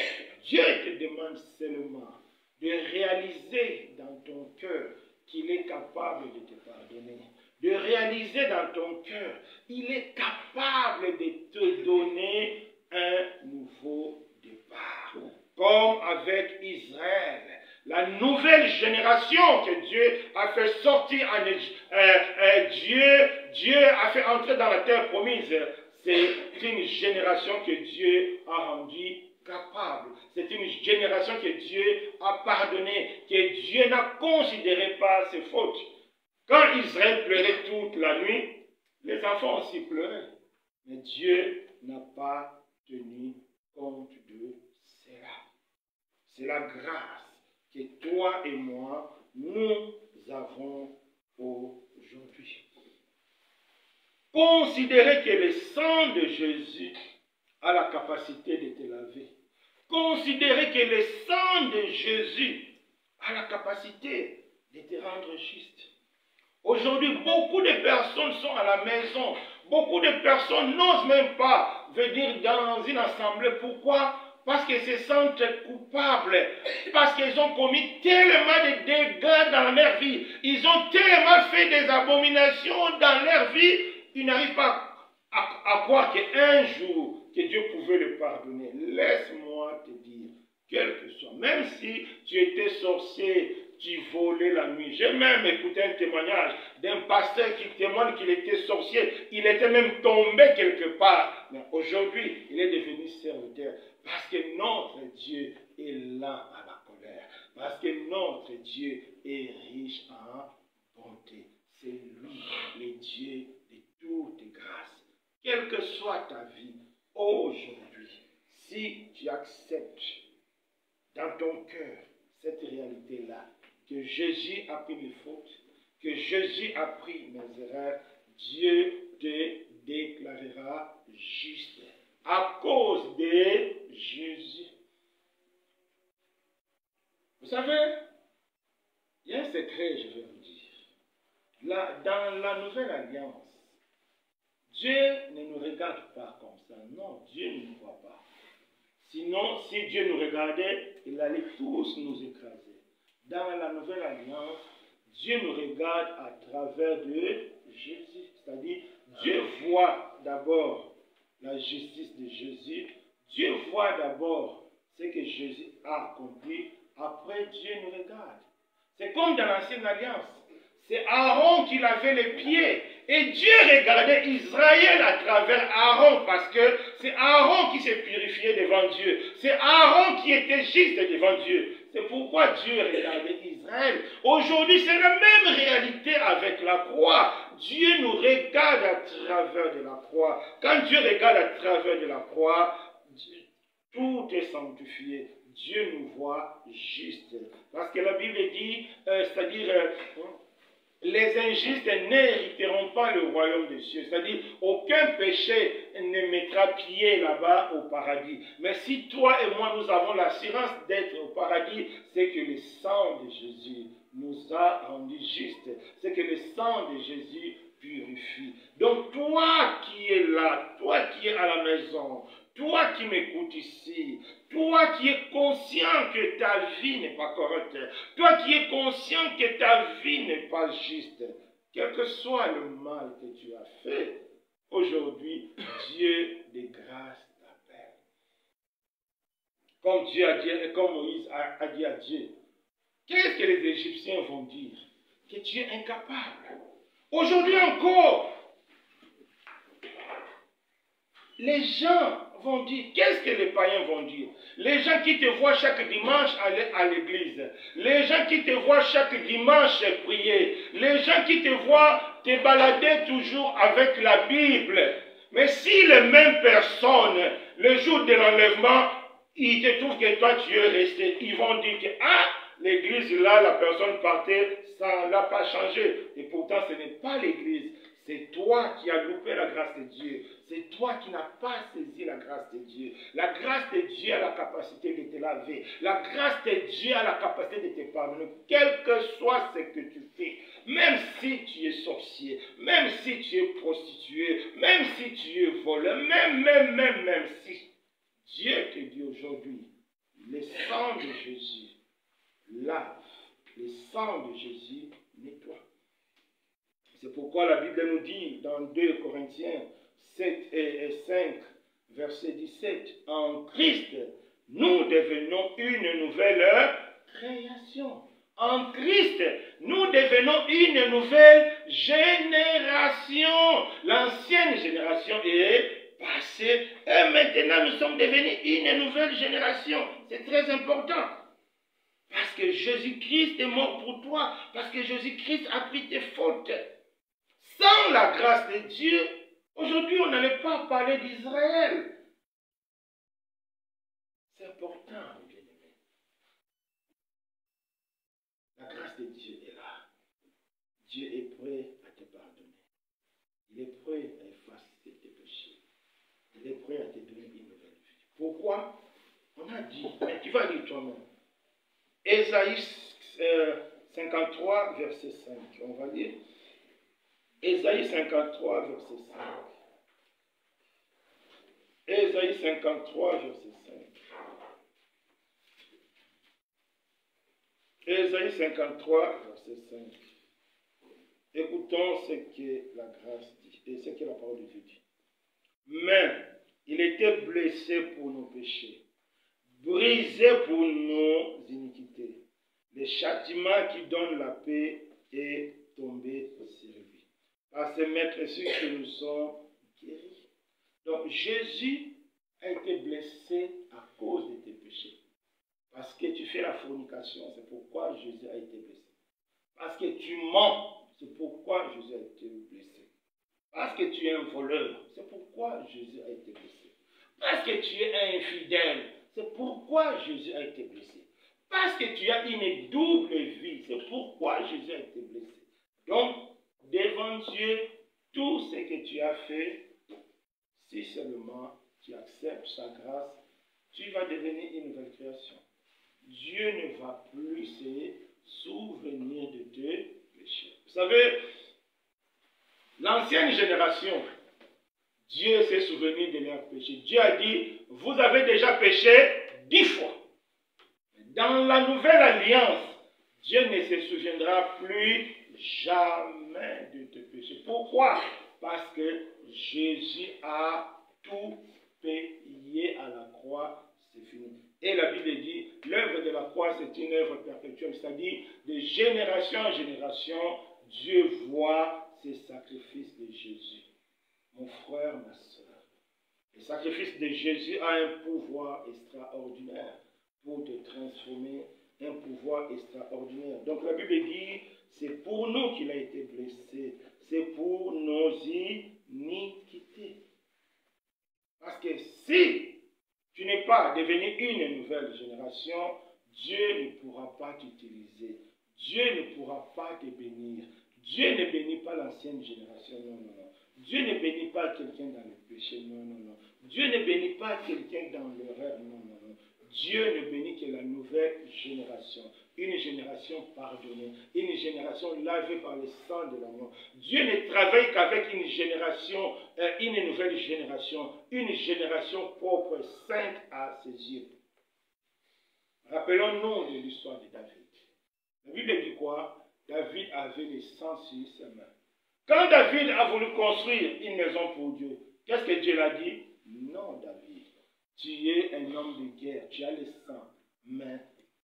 Speaker 1: Dieu te demande seulement de réaliser dans ton cœur qu'il est capable de te pardonner. De réaliser dans ton cœur qu'il est capable de te donner un nouveau départ. Comme avec Israël. La nouvelle génération que Dieu a fait sortir en Dieu a fait entrer dans la terre promise. C'est une génération que Dieu a rendue capable. C'est une génération que Dieu a pardonnée, que Dieu n'a considéré pas ses fautes. Quand Israël pleurait toute la nuit, Les enfants aussi pleuraient. Mais Dieu n'a pas tenu compte de cela. C'est la grâce que toi et moi, nous avons aujourd'hui. Considérez que le sang de Jésus a la capacité de te laver. Considérez que le sang de Jésus a la capacité de te rendre juste. Aujourd'hui, beaucoup de personnes sont à la maison. Beaucoup de personnes n'osent même pas venir dans une assemblée. Pourquoi? Parce qu'elles se sentent coupables. Parce qu'elles ont commis tellement de dégâts dans leur vie. Ils ont tellement fait des abominations dans leur vie. Ils n'arrivent pas à croire qu'un jour, que Dieu pouvait le pardonner. Laisse-moi te dire, quel que soit, même si tu étais sorcier, tu volais la nuit. J'ai même écouté un témoignage d'un pasteur qui témoigne qu'il était sorcier. Il était même tombé quelque part. Mais aujourd'hui, il est devenu serviteur. Parce que notre Dieu est là à la colère. Parce que notre Dieu est riche en bonté. C'est lui, le Dieu de toute grâce. Quelle que soit ta vie, aujourd'hui, si tu acceptes dans ton cœur cette réalité-là, que Jésus a pris mes fautes, que Jésus a pris mes erreurs, Dieu te déclarera juste à cause de Jésus. Vous savez, il y a un secret, je vais vous dire. Là, dans la nouvelle alliance, Dieu ne nous regarde pas comme ça. Non, Dieu ne nous voit pas. Sinon, si Dieu nous regardait, il allait tous nous écraser. Dans la nouvelle alliance, Dieu nous regarde à travers de Jésus. C'est-à-dire, Dieu voit d'abord la justice de Jésus. Dieu voit d'abord ce que Jésus a accompli. Après, Dieu nous regarde. C'est comme dans l'ancienne alliance. C'est Aaron qui lavait les pieds. Et Dieu regardait Israël à travers Aaron parce que c'est Aaron qui s'est purifié devant Dieu. C'est Aaron qui était juste devant Dieu. C'est pourquoi Dieu regardait Israël. Aujourd'hui, c'est la même réalité avec la croix. Dieu nous regarde à travers de la croix. Quand Dieu regarde à travers de la croix, tout est sanctifié. Dieu nous voit juste. Parce que la Bible dit, c'est-à-dire... les injustes n'hériteront pas le royaume des cieux. C'est-à-dire, aucun péché ne mettra pied là-bas au paradis. Mais si toi et moi, nous avons l'assurance d'être au paradis, c'est que le sang de Jésus nous a rendus justes. C'est que le sang de Jésus purifie. Donc, toi qui es là, toi qui es à la maison, toi qui m'écoutes ici, toi qui es conscient que ta vie n'est pas correcte, toi qui es conscient que ta vie n'est pas juste, quel que soit le mal que tu as fait, aujourd'hui, Dieu de grâce t'appelle. Comme Dieu a dit, et comme Moïse a dit à Dieu, qu'est-ce que les Égyptiens vont dire? Que tu es incapable. Aujourd'hui encore, les gens vont dire, qu'est-ce que les païens vont dire? Les gens qui te voient chaque dimanche aller à l'église, les gens qui te voient chaque dimanche prier, les gens qui te voient te balader toujours avec la Bible. Mais si les mêmes personnes, le jour de l'enlèvement, ils te trouvent que toi tu es resté, ils vont dire que, ah, l'église là, la personne partait, ça n'a pas changé. Et pourtant ce n'est pas l'église. C'est toi qui as loupé la grâce de Dieu. C'est toi qui n'as pas saisi la grâce de Dieu. La grâce de Dieu a la capacité de te laver. La grâce de Dieu a la capacité de te pardonner. Quel que soit ce que tu fais. Même si tu es sorcier. Même si tu es prostitué. Même si tu es voleur. Même si. Dieu te dit aujourd'hui, le sang de Jésus lave. Le sang de Jésus nettoie. C'est pourquoi la Bible nous dit dans 2 Corinthiens 7 et 5, verset 17, en Christ, nous devenons une nouvelle création. En Christ, nous devenons une nouvelle génération. L'ancienne génération est passée et maintenant nous sommes devenus une nouvelle génération. C'est très important. Parce que Jésus-Christ est mort pour toi. Parce que Jésus-Christ a pris tes fautes. Sans la grâce de Dieu, aujourd'hui, on n'allait pas parler d'Israël. C'est important, bien aimé. La grâce de Dieu est là. Dieu est prêt à te pardonner. Il est prêt à effacer tes péchés. Il est prêt à te donner une nouvelle vie. Pourquoi? On a dit, mais tu vas dire toi-même. Ésaïe 53, verset 5. On va lire. Ésaïe 53, verset 5. Ésaïe 53, verset 5. Ésaïe 53, verset 5. Écoutons ce que la grâce dit et ce que la parole de Dieu dit. Mais il était blessé pour nos péchés, brisé pour nos iniquités. Le châtiment qui donne la paix est tombé sur lui. Par ce maîtresses que nous sommes guéris. Donc Jésus a été blessé à cause de tes péchés. Parce que tu fais la fornication, c'est pourquoi Jésus a été blessé. Parce que tu mens, c'est pourquoi Jésus a été blessé. Parce que tu es un voleur, c'est pourquoi Jésus a été blessé. Parce que tu es infidèle, c'est pourquoi Jésus a été blessé. Parce que tu as une double vie, c'est pourquoi Jésus a été blessé. Donc, devant Dieu, tout ce que tu as fait, si seulement tu acceptes sa grâce, tu vas devenir une nouvelle création. Dieu ne va plus se souvenir de tes péchés. Vous savez, l'ancienne génération, Dieu s'est souvenu de leurs péchés. Dieu a dit, vous avez déjà péché 10 fois. Dans la nouvelle alliance, Dieu ne se souviendra plus jamais de tes péchés. Pourquoi? Parce que Jésus a tout payé à la croix, c'est fini. Et la Bible dit, l'œuvre de la croix, c'est une œuvre perpétuelle, c'est-à-dire de génération en génération, Dieu voit ces sacrifices de Jésus. Mon frère, ma soeur, le sacrifice de Jésus a un pouvoir extraordinaire pour te transformer, un pouvoir extraordinaire. Donc la Bible dit, c'est pour nous qu'il a été blessé, c'est pour nos iniquités. Parce que si tu n'es pas devenu une nouvelle génération, Dieu ne pourra pas t'utiliser. Dieu ne pourra pas te bénir. Dieu ne bénit pas l'ancienne génération, non, non, non. Dieu ne bénit pas quelqu'un dans le péché, non, non, non. Dieu ne bénit pas quelqu'un dans l'erreur, non, non, non. Dieu ne bénit que la nouvelle génération. Une génération pardonnée, une génération lavée par le sang de l'agneau. Dieu ne travaille qu'avec une génération, une nouvelle génération, une génération propre, sainte à ses yeux. Rappelons-nous de l'histoire de David. La Bible dit quoi? David avait le sang sur ses mains. Quand David a voulu construire une maison pour Dieu, qu'est-ce que Dieu l'a dit? Non, David, tu es un homme de guerre, tu as le sang, mais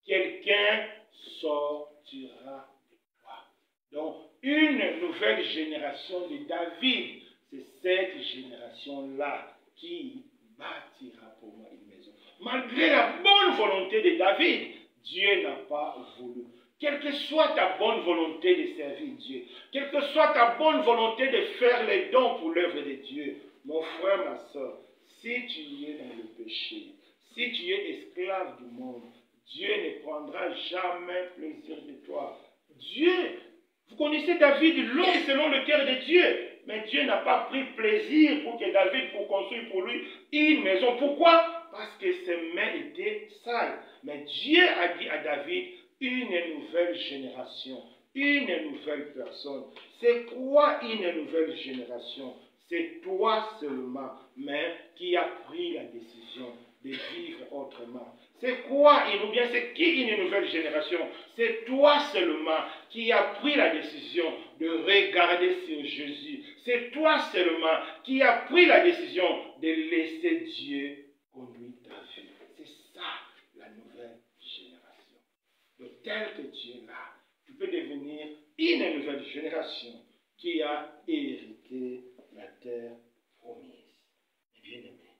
Speaker 1: quelqu'un sortira de toi. Donc, une nouvelle génération de David, c'est cette génération-là qui bâtira pour moi une maison. Malgré la bonne volonté de David, Dieu n'a pas voulu. Quelle que soit ta bonne volonté de servir Dieu, quelle que soit ta bonne volonté de faire les dons pour l'œuvre de Dieu, mon frère, ma soeur, si tu es dans le péché, si tu es esclave du monde, Dieu ne prendra jamais plaisir de toi. Dieu, vous connaissez David, l'homme selon le cœur de Dieu, mais Dieu n'a pas pris plaisir pour que David, pour construire pour lui une maison. Pourquoi? Parce que ses mains étaient sales. Mais Dieu a dit à David, une nouvelle génération, une nouvelle personne. C'est quoi une nouvelle génération? C'est toi seulement, mais qui a pris la décision de vivre autrement. C'est quoi, ou bien c'est qui une nouvelle génération? C'est toi seulement qui a pris la décision de regarder sur Jésus. C'est toi seulement qui a pris la décision de laisser Dieu conduire ta vie. C'est ça la nouvelle génération. Donc tel que tu es là, tu peux devenir une nouvelle génération qui a hérité la terre promise. Et bien aimé,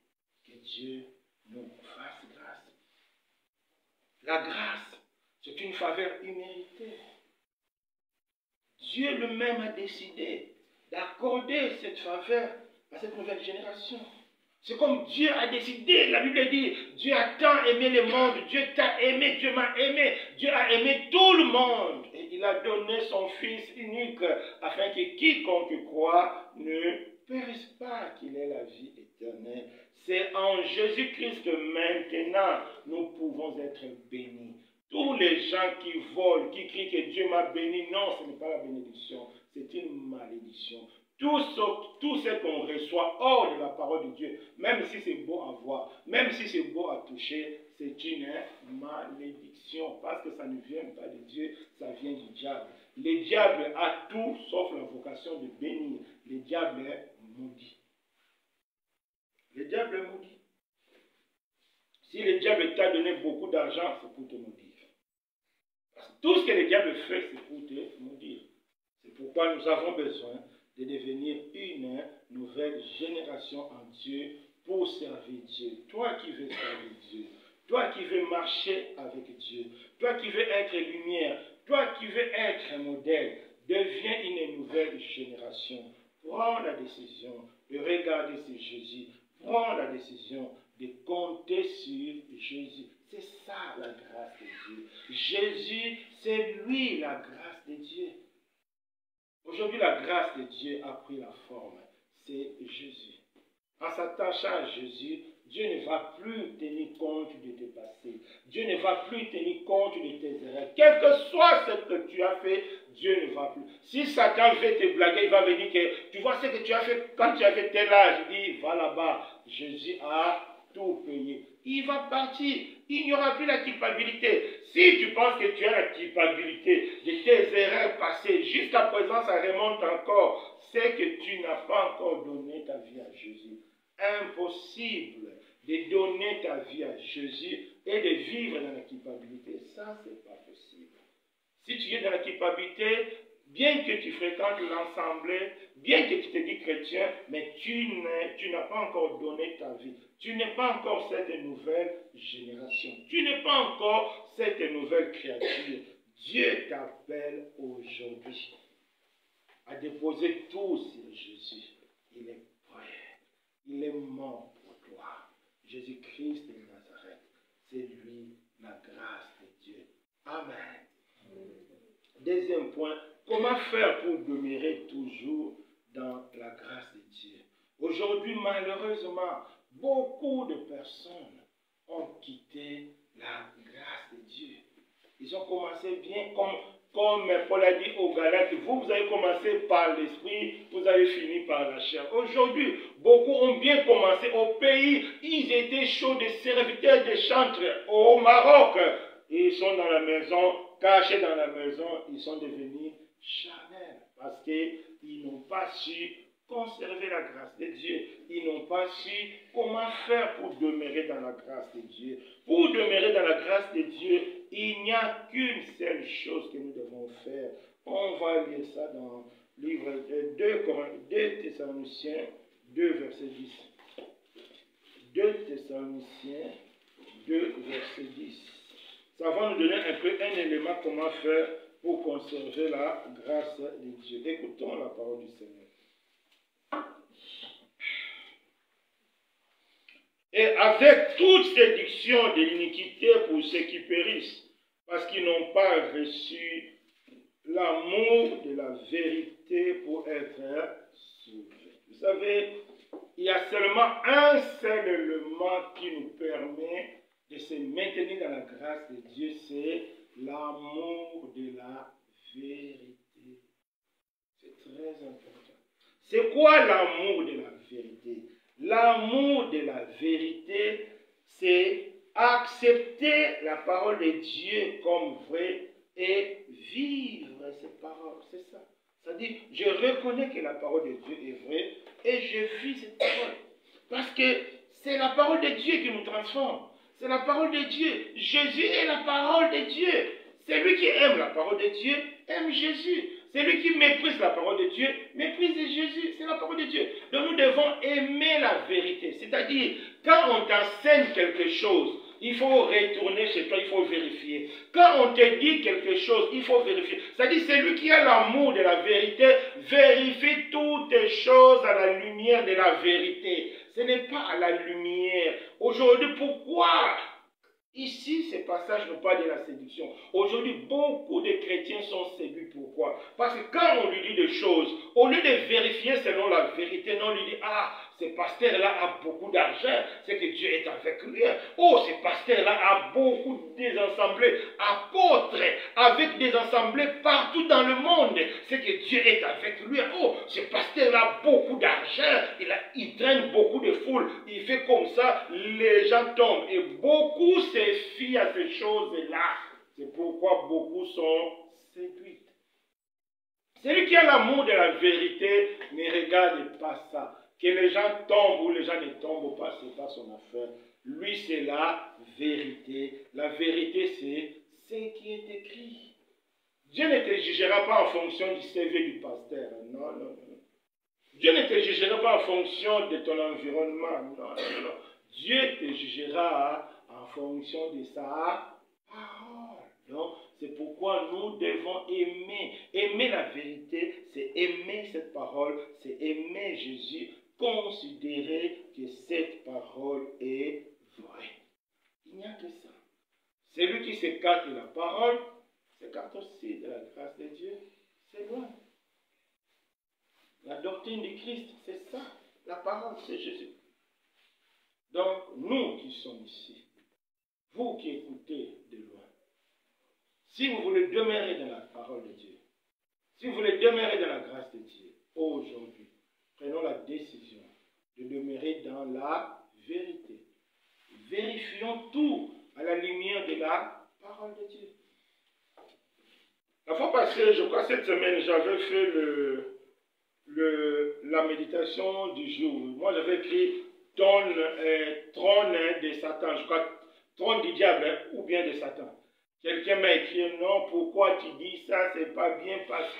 Speaker 1: que Dieu nous fasse grâce. La grâce, c'est une faveur imméritée. Dieu lui-même a décidé d'accorder cette faveur à cette nouvelle génération. C'est comme Dieu a décidé, la Bible dit, Dieu a tant aimé le monde, Dieu t'a aimé, Dieu m'a aimé, Dieu a aimé tout le monde. Et il a donné son Fils unique afin que quiconque croit ne périsse pas, qu'il ait la vie éternelle. C'est en Jésus-Christ que maintenant nous pouvons être bénis. Tous les gens qui volent, qui crient que Dieu m'a béni, non, ce n'est pas la bénédiction, c'est une malédiction. Tout ce qu'on reçoit hors de la parole de Dieu, même si c'est beau à voir, même si c'est beau à toucher, c'est une malédiction. Parce que ça ne vient pas de Dieu, ça vient du diable. Le diable a tout sauf la vocation de bénir. Le diable est maudit. Le diable est maudit. Si le diable t'a donné beaucoup d'argent, c'est pour te maudire. Parce que tout ce que le diable fait, c'est pour te maudire. C'est pourquoi nous avons besoin de devenir une nouvelle génération en Dieu pour servir Dieu. Toi qui veux servir Dieu, toi qui veux marcher avec Dieu, toi qui veux être lumière, toi qui veux être un modèle, deviens une nouvelle génération. Prends la décision de regarder sur Jésus. Prends la décision de compter sur Jésus. C'est ça la grâce de Dieu. Jésus, c'est lui la grâce de Dieu. Aujourd'hui, la grâce de Dieu a pris la forme. C'est Jésus. En s'attachant à Jésus, Dieu ne va plus tenir compte de tes passés. Dieu ne va plus tenir compte de tes erreurs. Quel que soit ce que tu as fait, Dieu ne va plus. Si Satan veut te blaguer, il va venir que tu vois ce que tu as fait quand tu avais tel âge. Il dit, va là-bas. Jésus a tout payé. Il va partir. Il n'y aura plus la culpabilité. Si tu penses que tu as la culpabilité de tes erreurs passées, jusqu'à présent ça remonte encore, c'est que tu n'as pas encore donné ta vie à Jésus. Impossible de donner ta vie à Jésus et de vivre dans la culpabilité. Ça, c'est pas possible. Si tu es dans la culpabilité, bien que tu fréquentes l'assemblée, bien que tu te dis chrétien, mais tu n'as pas encore donné ta vie. Tu n'es pas encore cette nouvelle génération. Tu n'es pas encore cette nouvelle créature. Dieu t'appelle aujourd'hui à déposer tout sur Jésus. Il est prêt. Il est mort pour toi. Jésus-Christ de Nazareth. C'est lui la grâce de Dieu. Amen. Deuxième point, comment faire pour demeurer toujours dans la grâce de Dieu? Aujourd'hui, malheureusement, beaucoup de personnes ont quitté la grâce de Dieu. Ils ont commencé bien, comme Paul a dit aux Galates, vous avez commencé par l'esprit, vous avez fini par la chair. Aujourd'hui, beaucoup ont bien commencé au pays, ils étaient chauds des serviteurs, des chantres au Maroc. Ils sont dans la maison, cachés dans la maison, ils sont devenus charnels parce qu'ils n'ont pas su conserver la grâce de Dieu. Ils n'ont pas su comment faire pour demeurer dans la grâce de Dieu. Pour demeurer dans la grâce de Dieu, il n'y a qu'une seule chose que nous devons faire. On va lire ça dans le livre 2 Thessaloniciens 2, verset 10. 2 Thessaloniciens 2, verset 10. Ça va nous donner un peu un élément comment faire pour conserver la grâce de Dieu. Écoutons la parole du Seigneur. Et avec toute séduction de l'iniquité pour ceux qui périssent, parce qu'ils n'ont pas reçu l'amour de la vérité pour être sauvés. Vous savez, il y a seulement un seul élément qui nous permet de se maintenir dans la grâce de Dieu, c'est l'amour de la vérité. C'est très important. C'est quoi l'amour de la vérité? L'amour de la vérité, c'est accepter la parole de Dieu comme vraie et vivre ces paroles. C'est ça. C'est-à-dire, je reconnais que la parole de Dieu est vraie et je vis cette parole. Parce que c'est la parole de Dieu qui nous transforme. C'est la parole de Dieu. Jésus est la parole de Dieu. Celui qui aime la parole de Dieu aime Jésus. Celui qui méprise la parole de Dieu méprise Jésus. C'est la parole de Dieu. Donc nous devons aimer la vérité. C'est-à-dire, quand on t'enseigne quelque chose, il faut retourner chez toi, il faut vérifier. Quand on te dit quelque chose, il faut vérifier. C'est-à-dire, celui qui a l'amour de la vérité vérifie toutes les choses à la lumière de la vérité. Ce n'est pas à la lumière. Aujourd'hui, pourquoi ici, ce passage ne parle pas de la séduction. Aujourd'hui, beaucoup de chrétiens sont séduits. Pourquoi? Parce que quand on lui dit des choses, au lieu de vérifier selon la vérité, non, on lui dit, ah, ce pasteur-là a beaucoup d'argent, c'est que Dieu est avec lui. Oh, ce pasteur-là a beaucoup des assemblées, apôtres, avec des assemblées partout dans le monde, c'est que Dieu est avec lui. Oh, ce pasteur-là a beaucoup d'argent, il traîne beaucoup de foules, il fait comme ça, les gens tombent. Et beaucoup se fient à ces choses-là. C'est pourquoi beaucoup sont séduits. Celui qui a l'amour de la vérité ne regarde pas ça. Que les gens tombent ou les gens ne tombent pas, ce n'est pas son affaire. Lui, c'est la vérité. La vérité, c'est ce qui est écrit. Dieu ne te jugera pas en fonction du CV du pasteur. Non, non, non. Dieu ne te jugera pas en fonction de ton environnement. Non, non, non. Dieu te jugera en fonction de sa parole. Donc, c'est pourquoi nous devons aimer. Aimer la vérité, c'est aimer cette parole, c'est aimer Jésus, considérer que cette parole est vraie. Il n'y a que ça. Celui qui s'écarte de la parole, s'écarte aussi de la grâce de Dieu. C'est loin. La doctrine du Christ, c'est ça. La parole, c'est Jésus. Donc, nous qui sommes ici, vous qui écoutez de loin, si vous voulez demeurer dans la parole de Dieu, si vous voulez demeurer dans la grâce de Dieu, aujourd'hui, prenons la décision de demeurer dans la vérité. Vérifions tout à la lumière de la parole de Dieu. La fois passée, je crois cette semaine, j'avais fait la méditation du jour. Moi, j'avais écrit trône de Satan, je crois, trône du diable ou bien de Satan. Quelqu'un m'a écrit, non, pourquoi tu dis ça, c'est pas bien, parce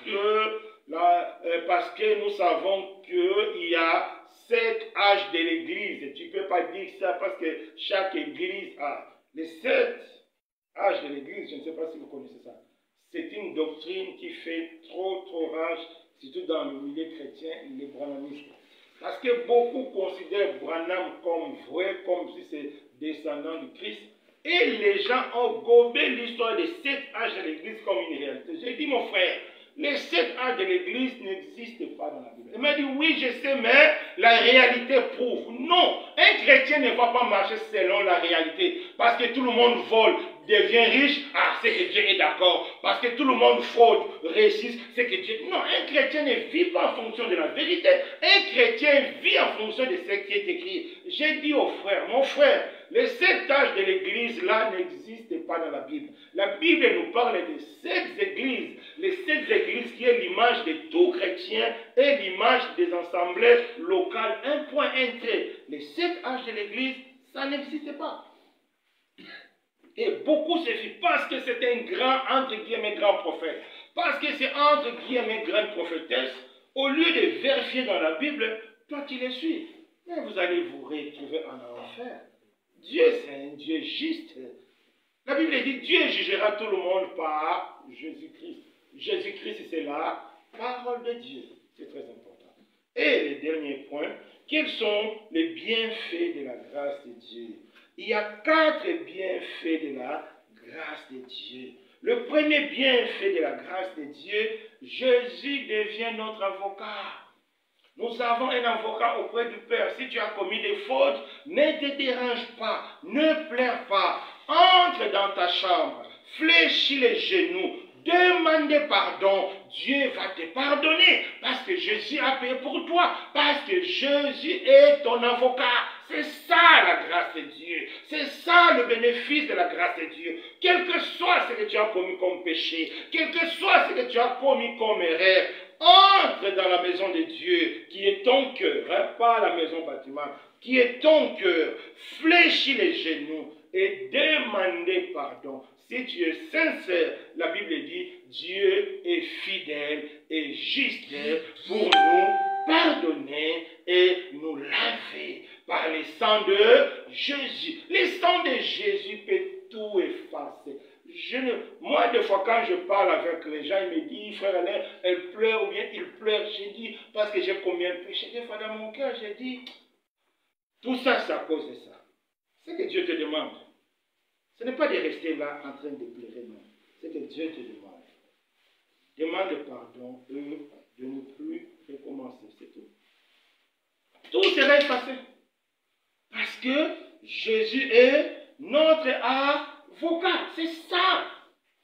Speaker 1: que nous savons qu'il y a 7 âges de l'église. Tu ne peux pas dire ça parce que chaque église a les 7 âges de l'église. Je ne sais pas si vous connaissez ça. C'est une doctrine qui fait trop rage, surtout dans le milieu chrétien, les branhamistes. Parce que beaucoup considèrent Branham comme vrai, comme si c'est descendant du Christ. Et les gens ont gobé l'histoire des 7 âges de l'église comme une réalité. J'ai dit, mon frère, les 7 âges de l'église n'existent pas dans la Bible. Il m'a dit, oui, je sais, mais la réalité prouve. Non, un chrétien ne va pas marcher selon la réalité. Parce que tout le monde vole, devient riche, ah, c'est que Dieu est d'accord. Parce que tout le monde fraude, réussisse, c'est que Dieu... Non, un chrétien ne vit pas en fonction de la vérité. Un chrétien vit en fonction de ce qui est écrit. J'ai dit au frère, mon frère, les 7 âges de l'église là n'existent pas dans la Bible. La Bible nous parle de 7 églises. Les 7 églises qui est l'image de tout chrétien et l'image des assemblées locales. Un point, un trait. Les 7 âges de l'église, ça n'existe pas. Et beaucoup se fient parce que c'est un grand, entre guillemets, grand prophète. Parce que c'est entre guillemets, grande prophétesse. Au lieu de vérifier dans la Bible, toi tu les suis. Mais vous allez vous retrouver en enfer. Dieu, c'est un Dieu juste. La Bible dit, Dieu jugera tout le monde par Jésus-Christ. Jésus-Christ, c'est la parole de Dieu. C'est très important. Et le dernier point, quels sont les bienfaits de la grâce de Dieu? Il y a 4 bienfaits de la grâce de Dieu. Le premier bienfait de la grâce de Dieu, Jésus devient notre avocat. Nous avons un avocat auprès du Père. Si tu as commis des fautes, ne te dérange pas, ne pleure pas. Entre dans ta chambre, fléchis les genoux, demande pardon. Dieu va te pardonner parce que Jésus a payé pour toi, parce que Jésus est ton avocat. C'est ça la grâce de Dieu. C'est ça le bénéfice de la grâce de Dieu. Quel que soit ce que tu as commis comme péché, quel que soit ce que tu as commis comme erreur, entre dans la maison de Dieu, qui est ton cœur, hein, pas la maison bâtiment, qui est ton cœur, fléchis les genoux et demandez pardon. Si tu es sincère, la Bible dit, Dieu est fidèle et juste pour nous pardonner et nous laver par le sang de Jésus. Le sang de Jésus peut tout effacer. Moi, des fois, quand je parle avec les gens, ils me disent, frère Alain, elle pleure ou bien il pleure. J'ai dit, parce que j'ai commis un péché. Des fois, dans mon cœur, j'ai dit, tout ça, c'est à cause de ça. C'est que Dieu te demande. Ce n'est pas de rester là en train de pleurer, non. C'est que Dieu te demande. Demande pardon et de ne plus recommencer, c'est tout. Tout sera effacé. Parce que Jésus est notre avocat. C'est ça.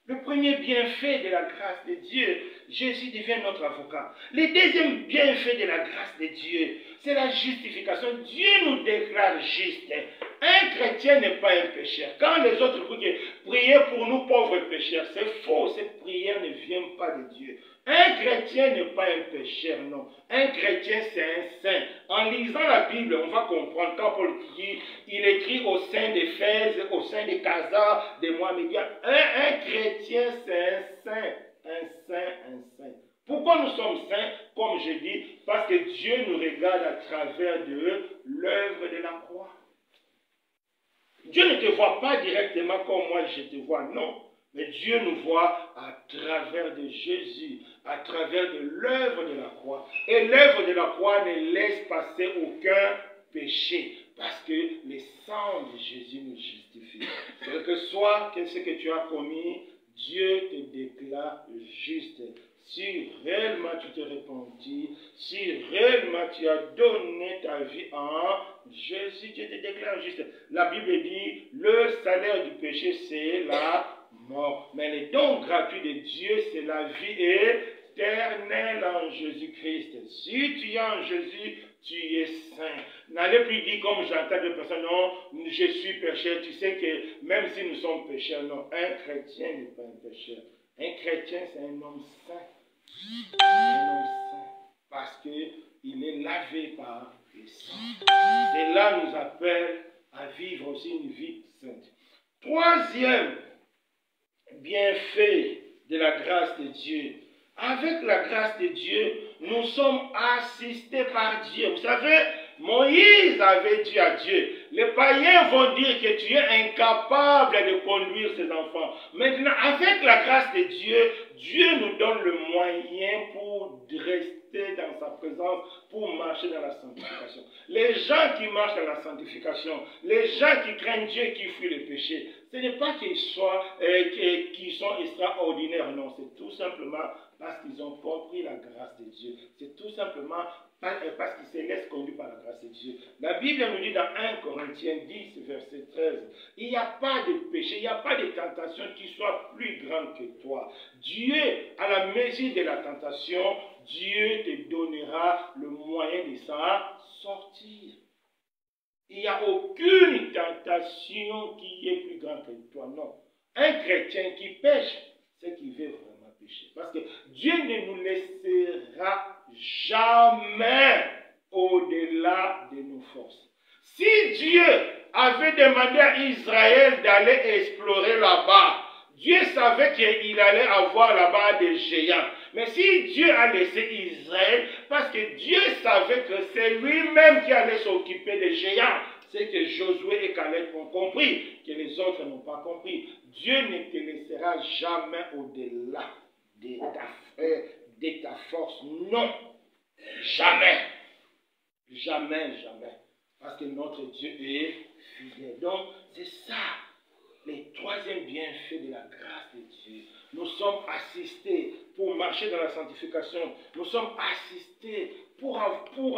Speaker 1: Le premier bienfait de la grâce de Dieu, Jésus devient notre avocat. Le deuxième bienfait de la grâce de Dieu, c'est la justification. Dieu nous déclare juste. Un chrétien n'est pas un pécheur. Quand les autres priez pour nous pauvres pécheurs, c'est faux. Cette prière ne vient pas de Dieu. Un chrétien n'est pas un pécheur, non. Un chrétien, c'est un saint. En lisant la Bible, on va comprendre quand Paul dit, il écrit au sein d'Éphèse, au sein de Casa, de Mohamédiens. Un chrétien, c'est un saint. Un saint, un saint. Pourquoi nous sommes saints? Comme je dis, parce que Dieu nous regarde à travers de l'œuvre de la croix. Dieu ne te voit pas directement comme moi je te vois, non. Mais Dieu nous voit à travers de Jésus, à travers de l'œuvre de la croix. Et l'œuvre de la croix ne laisse passer aucun péché. Parce que le sang de Jésus nous justifie. Quel que soit ce que tu as commis, Dieu te déclare juste. Si réellement tu t'es repenti, si réellement tu as donné ta vie en Jésus, Dieu te déclare juste. La Bible dit, le salaire du péché, c'est la mort. Mais le don gratuit de Dieu, c'est la vie éternelle en Jésus-Christ. Si tu es en Jésus, tu es saint. N'allez plus dire comme j'entends de personnes, non, je suis pécheur. Tu sais que même si nous sommes pécheurs, non, un chrétien n'est pas un pécheur. Un chrétien, c'est un homme saint. Un homme saint. Parce qu'il est lavé par le sang. Cela nous appelle à vivre aussi une vie sainte. Troisième bienfait de la grâce de Dieu. Avec la grâce de Dieu, nous sommes assistés par Dieu. Vous savez, Moïse avait dit à Dieu, les païens vont dire que tu es incapable de conduire ses enfants. Maintenant, avec la grâce de Dieu, Dieu nous donne le moyen pour rester dans sa présence, pour marcher dans la sanctification. Les gens qui marchent dans la sanctification, les gens qui craignent Dieu, qui fuient le péché, ce n'est pas qu'ils sont extraordinaires, non, c'est tout simplement parce qu'ils ont compris la grâce de Dieu. C'est tout simplement parce qu'ils se laissent conduire par la grâce de Dieu. La Bible nous dit dans 1 Corinthiens 10, verset 13, il n'y a pas de péché, il n'y a pas de tentation qui soit plus grande que toi. Dieu, à la mesure de la tentation, Dieu te donnera le moyen de s'en sortir. Il n'y a aucune tentation qui est plus grande que toi, non. Un chrétien qui pêche, c'est qu'il veut vraiment pécher. Parce que Dieu ne nous laissera jamais au-delà de nos forces. Si Dieu avait demandé à Israël d'aller explorer là-bas, Dieu savait qu'il allait avoir là-bas des géants. Mais si Dieu a laissé Israël, parce que Dieu savait que c'est lui-même qui allait s'occuper des géants, c'est que Josué et Caleb ont compris, que les autres n'ont pas compris. Dieu ne te laissera jamais au-delà de ta force. Non. Jamais. Jamais, jamais. Parce que notre Dieu est fidèle. Donc, c'est ça. Le troisième bienfait de la grâce de Dieu. Nous sommes assistés pour marcher dans la sanctification. Nous sommes assistés pour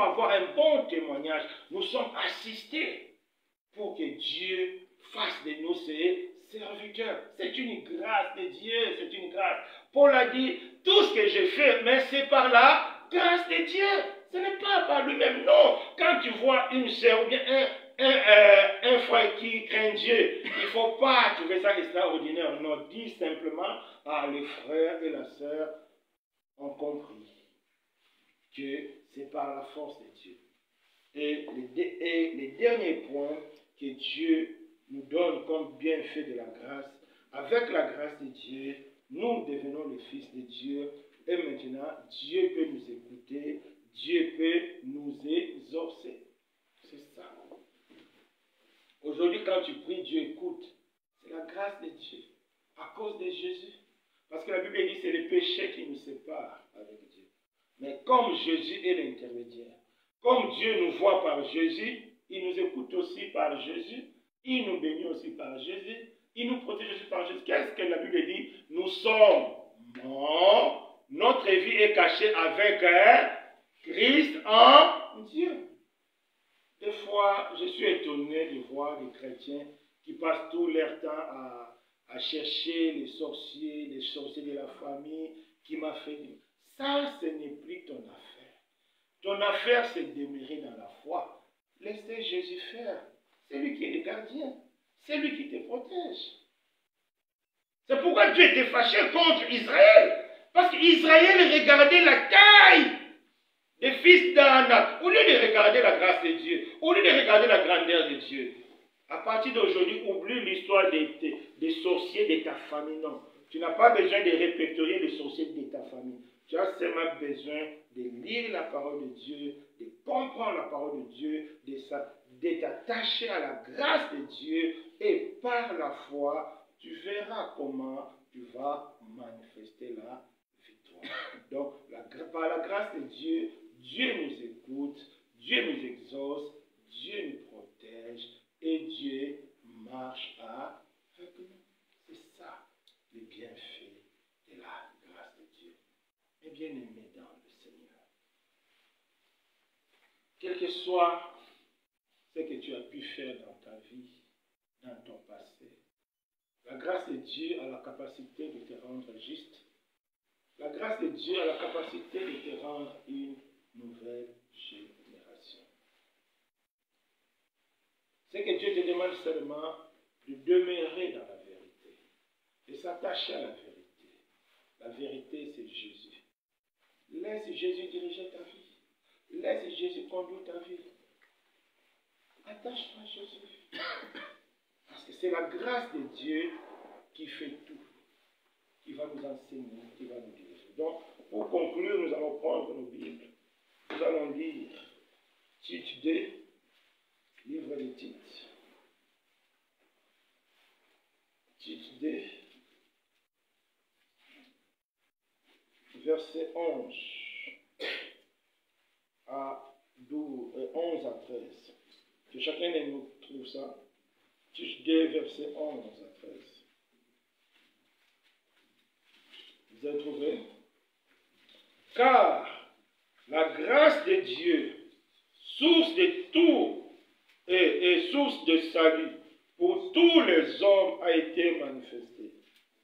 Speaker 1: avoir un bon témoignage. Nous sommes assistés pour que Dieu fasse de nous ses serviteurs. C'est une grâce de Dieu, c'est une grâce. Paul a dit, tout ce que j'ai fait, mais c'est par la grâce de Dieu. Ce n'est pas par lui-même, non. Quand tu vois une sœur ou bien un frère qui craint Dieu, il ne faut pas trouver ça extraordinaire. Non, dis simplement, les frères et la sœur ont compris que c'est par la force de Dieu. Et le dernier point que Dieu nous donne comme bienfait de la grâce, avec la grâce de Dieu, nous devenons les fils de Dieu. Et maintenant, Dieu peut nous écouter, Dieu peut nous exaucer. C'est ça. Aujourd'hui, quand tu pries, Dieu écoute. C'est la grâce de Dieu. À cause de Jésus. Parce que la Bible dit que c'est le péché qui nous sépare avec Dieu. Mais comme Jésus est l'intermédiaire, comme Dieu nous voit par Jésus, il nous écoute aussi par Jésus, il nous bénit aussi par Jésus, il nous protège aussi par Jésus. Qu'est-ce que la Bible dit? Nous sommes morts, notre vie est cachée avec Christ en Dieu. Des fois, je suis étonné de voir des chrétiens qui passent tout leur temps à chercher les sorciers de la famille qui m'a fait dire. Ça, ce n'est plus ton affaire. Ton affaire, c'est de demeurer dans la foi. Laissez Jésus faire. C'est lui qui est le gardien. C'est lui qui te protège. C'est pourquoi Dieu était fâché contre Israël. Parce qu'Israël regardait la taille des fils d'Anak. Au lieu de regarder la grâce de Dieu, au lieu de regarder la grandeur de Dieu, à partir d'aujourd'hui, oublie l'histoire des sorciers de ta famille. Non. Tu n'as pas besoin de répertorier les sorciers de ta famille. Tu as seulement besoin de lire la parole de Dieu, de comprendre la parole de Dieu, de t'attacher à la grâce de Dieu et par la foi, tu verras comment tu vas manifester la victoire. Donc, par la grâce de Dieu, Dieu nous écoute, Dieu nous exauce, Dieu nous protège et Dieu marche avec nous. C'est ça le bienfait de la grâce de Dieu. Mais bien aimé dans le Seigneur, quel que soit ce que tu as pu faire dans ta vie, dans ton passé, la grâce de Dieu a la capacité de te rendre juste. La grâce de Dieu a la capacité de te rendre une nouvelle génération. C'est que Dieu te demande seulement de demeurer dans la vérité, de s'attacher à la vérité. La vérité, c'est Jésus. Laisse Jésus diriger ta vie. Laisse Jésus conduire ta vie. Attache-toi à Jésus. Parce que c'est la grâce de Dieu qui fait tout, qui va nous enseigner, qui va nous diriger. Donc, pour conclure, nous allons prendre nos Bibles. Nous allons lire Tite 2, livre de Tite. Tite 2, verset 11 à 11 à 13. Que chacun de nous trouve ça. Tite 2, verset 11 à 13. Vous avez trouvé? Car la grâce de Dieu, source de tout et source de salut pour tous les hommes, a été manifestée.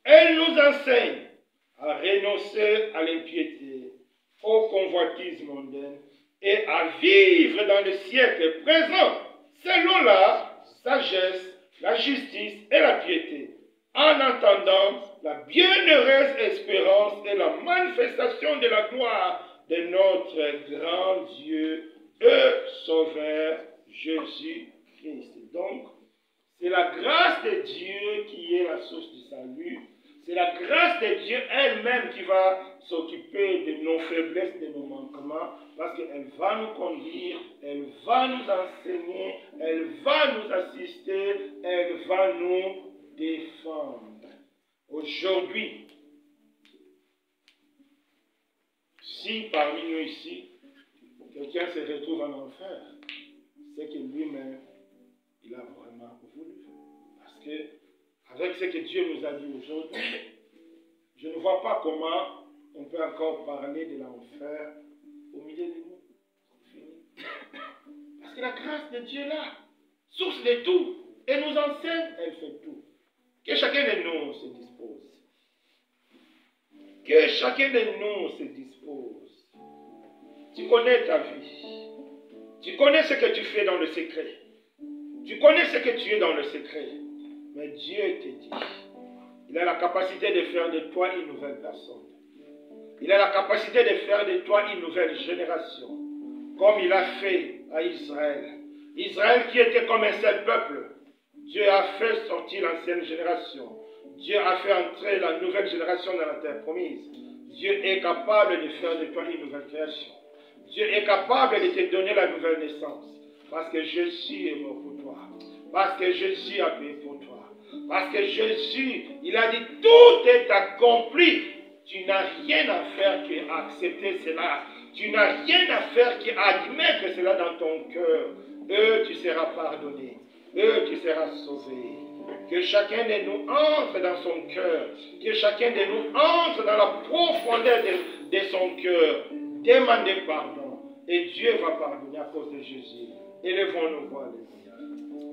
Speaker 1: Elle nous enseigne à renoncer à l'impiété, au convoitise mondaine et à vivre dans le siècle présent selon la sagesse, la justice et la piété, en attendant la bienheureuse espérance et la manifestation de la gloire de notre grand Dieu et Sauveur Jésus-Christ. Donc, c'est la grâce de Dieu qui est la source du salut. C'est la grâce de Dieu elle-même qui va s'occuper de nos faiblesses, de nos manquements, parce qu'elle va nous conduire, elle va nous enseigner, elle va nous assister, elle va nous défendre. Aujourd'hui, si parmi nous ici, quelqu'un se retrouve en enfer, c'est que lui-même, il a vraiment voulu. Parce que, avec ce que Dieu nous a dit aujourd'hui, je ne vois pas comment on peut encore parler de l'enfer au milieu de nous. Fini. Parce que la grâce de Dieu est là, source de tout, et nous enseigne, elle fait tout. Que chacun de nous se dispose. Que chacun de nous se dispose. Tu connais ta vie. Tu connais ce que tu fais dans le secret. Tu connais ce que tu es dans le secret. Mais Dieu te dit, il a la capacité de faire de toi une nouvelle personne. Il a la capacité de faire de toi une nouvelle génération. Comme il a fait à Israël. Israël qui était comme un seul peuple. Dieu a fait sortir l'ancienne génération. Dieu a fait entrer la nouvelle génération dans la terre promise. Dieu est capable de faire de toi une nouvelle création. Dieu est capable de te donner la nouvelle naissance. Parce que Jésus est mort pour toi. Parce que Jésus a payé pour toi. Parce que Jésus, il a dit, tout est accompli. Tu n'as rien à faire qu'accepter cela. Tu n'as rien à faire qu'admettre cela dans ton cœur. Tu seras pardonné. Tu seras sauvé. Que chacun de nous entre dans son cœur. Que chacun de nous entre dans la profondeur de son cœur. Demandez pardon. Et Dieu va pardonner à cause de Jésus. Élevons-nous voix, les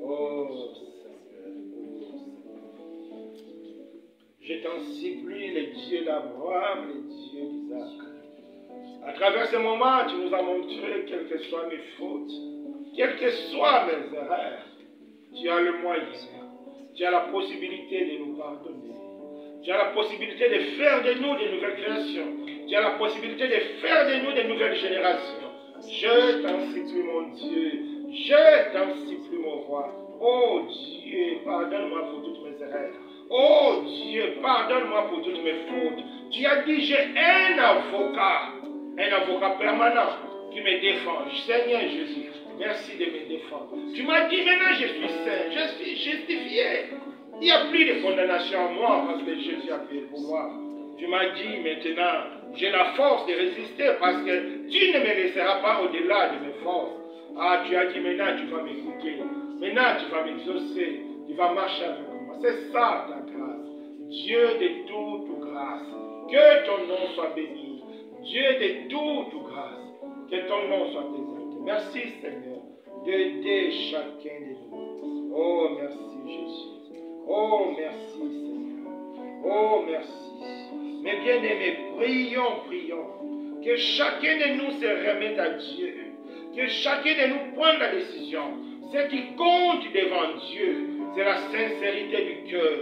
Speaker 1: Oh Seigneur. Je t'en supplie, le Dieu d'Abraham, le Dieu d'Isaac. À travers ce moment, tu nous as montré quelles que soient mes fautes, quelles que soient mes erreurs, tu as le moyen, tu as la possibilité de nous pardonner. Tu as la possibilité de faire de nous de nouvelles créations. Tu as la possibilité de faire de nous de nouvelles générations. Je t'en supplie, mon Dieu. Je t'en supplie, mon roi. Oh Dieu, pardonne-moi pour toutes mes erreurs. Oh Dieu, pardonne-moi pour toutes mes fautes. Tu as dit, j'ai un avocat permanent qui me défend. Seigneur Jésus, merci de me défendre. Tu m'as dit, maintenant je suis saint, je suis justifié. Il n'y a plus de condamnation en moi parce que Jésus a payé pour moi. Tu m'as dit maintenant, j'ai la force de résister parce que tu ne me laisseras pas au-delà de mes forces. Ah, tu as dit maintenant tu vas m'écouter. Maintenant tu vas m'exaucer. Tu vas marcher avec moi. C'est ça ta grâce. Dieu de toute grâce. Que ton nom soit béni. Dieu de toute grâce. Que ton nom soit exalté. Merci Seigneur d'aider chacun de nous. Oh merci Jésus. Oh merci Seigneur. Oh merci. Mes bien-aimés, prions. Que chacun de nous se remette à Dieu. Que chacun de nous prenne la décision. Ce qui compte devant Dieu, c'est la sincérité du cœur.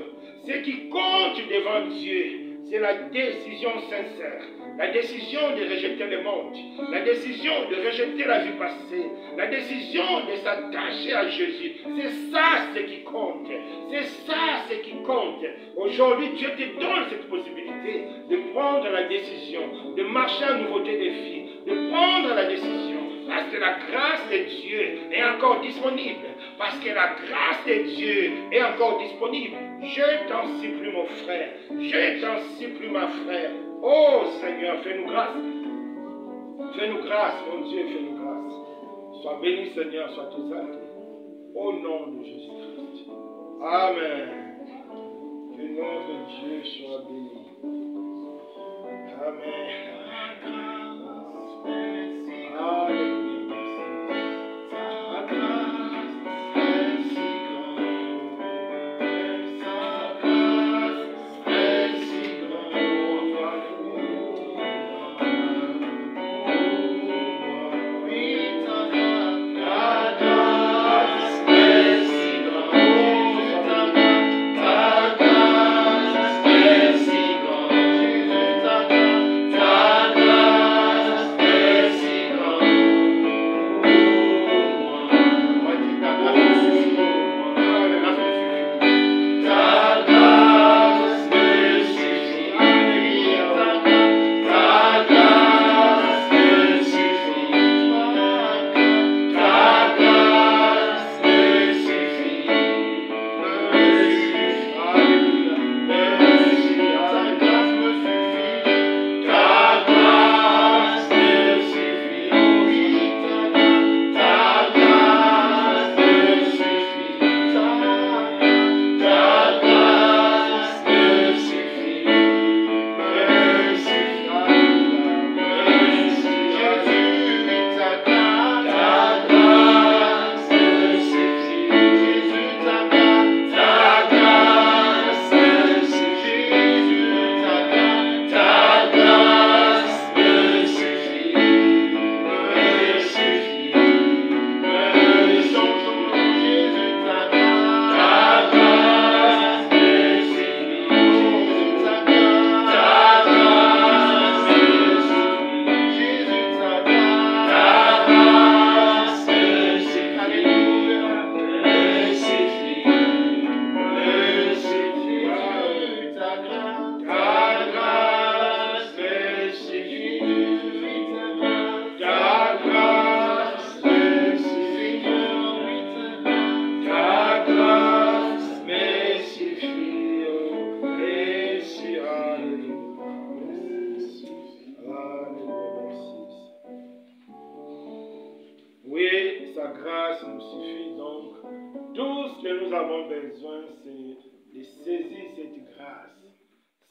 Speaker 1: Ce qui compte devant Dieu, c'est la décision sincère. La décision de rejeter le monde. La décision de rejeter la vie passée. La décision de s'attacher à Jésus. C'est ça ce qui compte. C'est ça ce qui compte. Aujourd'hui, Dieu te donne cette possibilité de prendre la décision, de marcher en nouveauté de vie, de prendre la décision. Parce que la grâce de Dieu est encore disponible. Parce que la grâce de Dieu est encore disponible. Je t'en supplie, mon frère. Je t'en supplie, ma frère. Oh Seigneur, fais-nous grâce. Fais-nous grâce, mon Dieu, fais-nous grâce. Sois béni, Seigneur, sois exalté. Au nom de Jésus-Christ. Amen. Que le nom de Dieu soit béni. Amen. Alléluia.
Speaker 2: Ta
Speaker 1: nous avons besoin, c'est de saisir cette grâce.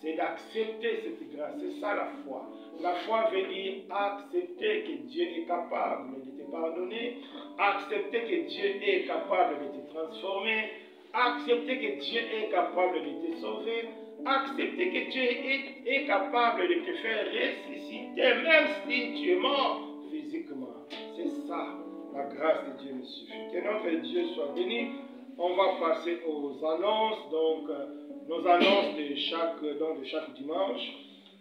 Speaker 1: C'est d'accepter cette grâce. C'est ça la foi. La foi veut dire accepter que Dieu est capable de te pardonner, accepter que Dieu est capable de te transformer, accepter que Dieu est capable de te sauver, accepter que Dieu est capable de te faire ressusciter, même si tu es mort physiquement. C'est ça, la grâce de Dieu me suffit. Que notre Dieu soit béni. On va passer aux annonces, donc nos annonces de chaque dimanche.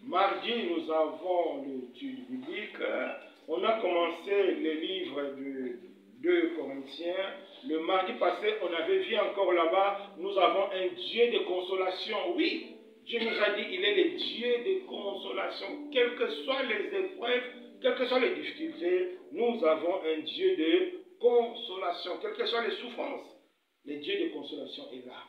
Speaker 1: Mardi, nous avons l'étude biblique. On a commencé le livre de 2 Corinthiens. Le mardi passé, on avait vu encore là-bas, nous avons un Dieu de consolation. Oui, Dieu nous a dit, il est le Dieu de consolation. Quelles que soient les épreuves, quelles que soient les difficultés, nous avons un Dieu de consolation. Quelles que soient les souffrances, le Dieu de consolation est là.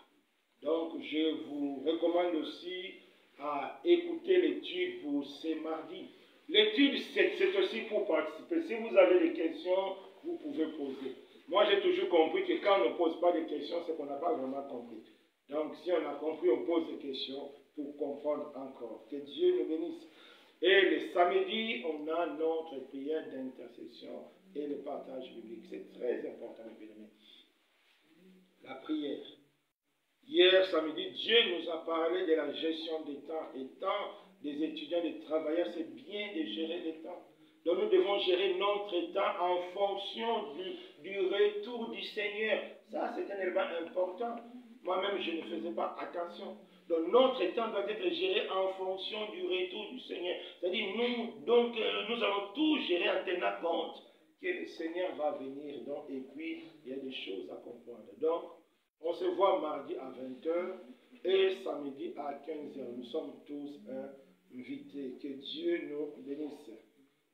Speaker 1: Donc, je vous recommande aussi à écouter l'étude pour ce mardi. L'étude, c'est aussi pour participer. Si vous avez des questions, vous pouvez poser. Moi, j'ai toujours compris que quand on ne pose pas de questions, c'est qu'on n'a pas vraiment compris. Donc, si on a compris, on pose des questions pour comprendre encore. Que Dieu nous bénisse. Et le samedi, on a notre prière d'intercession et le partage biblique. C'est très important, mes bien-aimés. La prière. Hier samedi, Dieu nous a parlé de la gestion des temps. Étant des étudiants, des travailleurs, c'est bien de gérer les temps. Donc nous devons gérer notre temps en fonction du retour du Seigneur. Ça, c'est un élément important. Moi-même, je ne faisais pas attention. Donc notre temps doit être géré en fonction du retour du Seigneur. C'est-à-dire, nous allons tout gérer en tenant compte que le Seigneur va venir. Donc, et puis, il y a des choses à comprendre. Donc, on se voit mardi à 20h et samedi à 15h. Nous sommes tous invités. Que Dieu nous bénisse.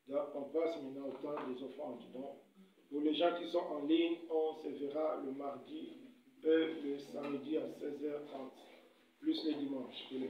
Speaker 1: Donc, on passe maintenant au temps des offrandes. Donc, pour les gens qui sont en ligne, on se verra le mardi et le samedi à 16h30, plus le dimanche. Que le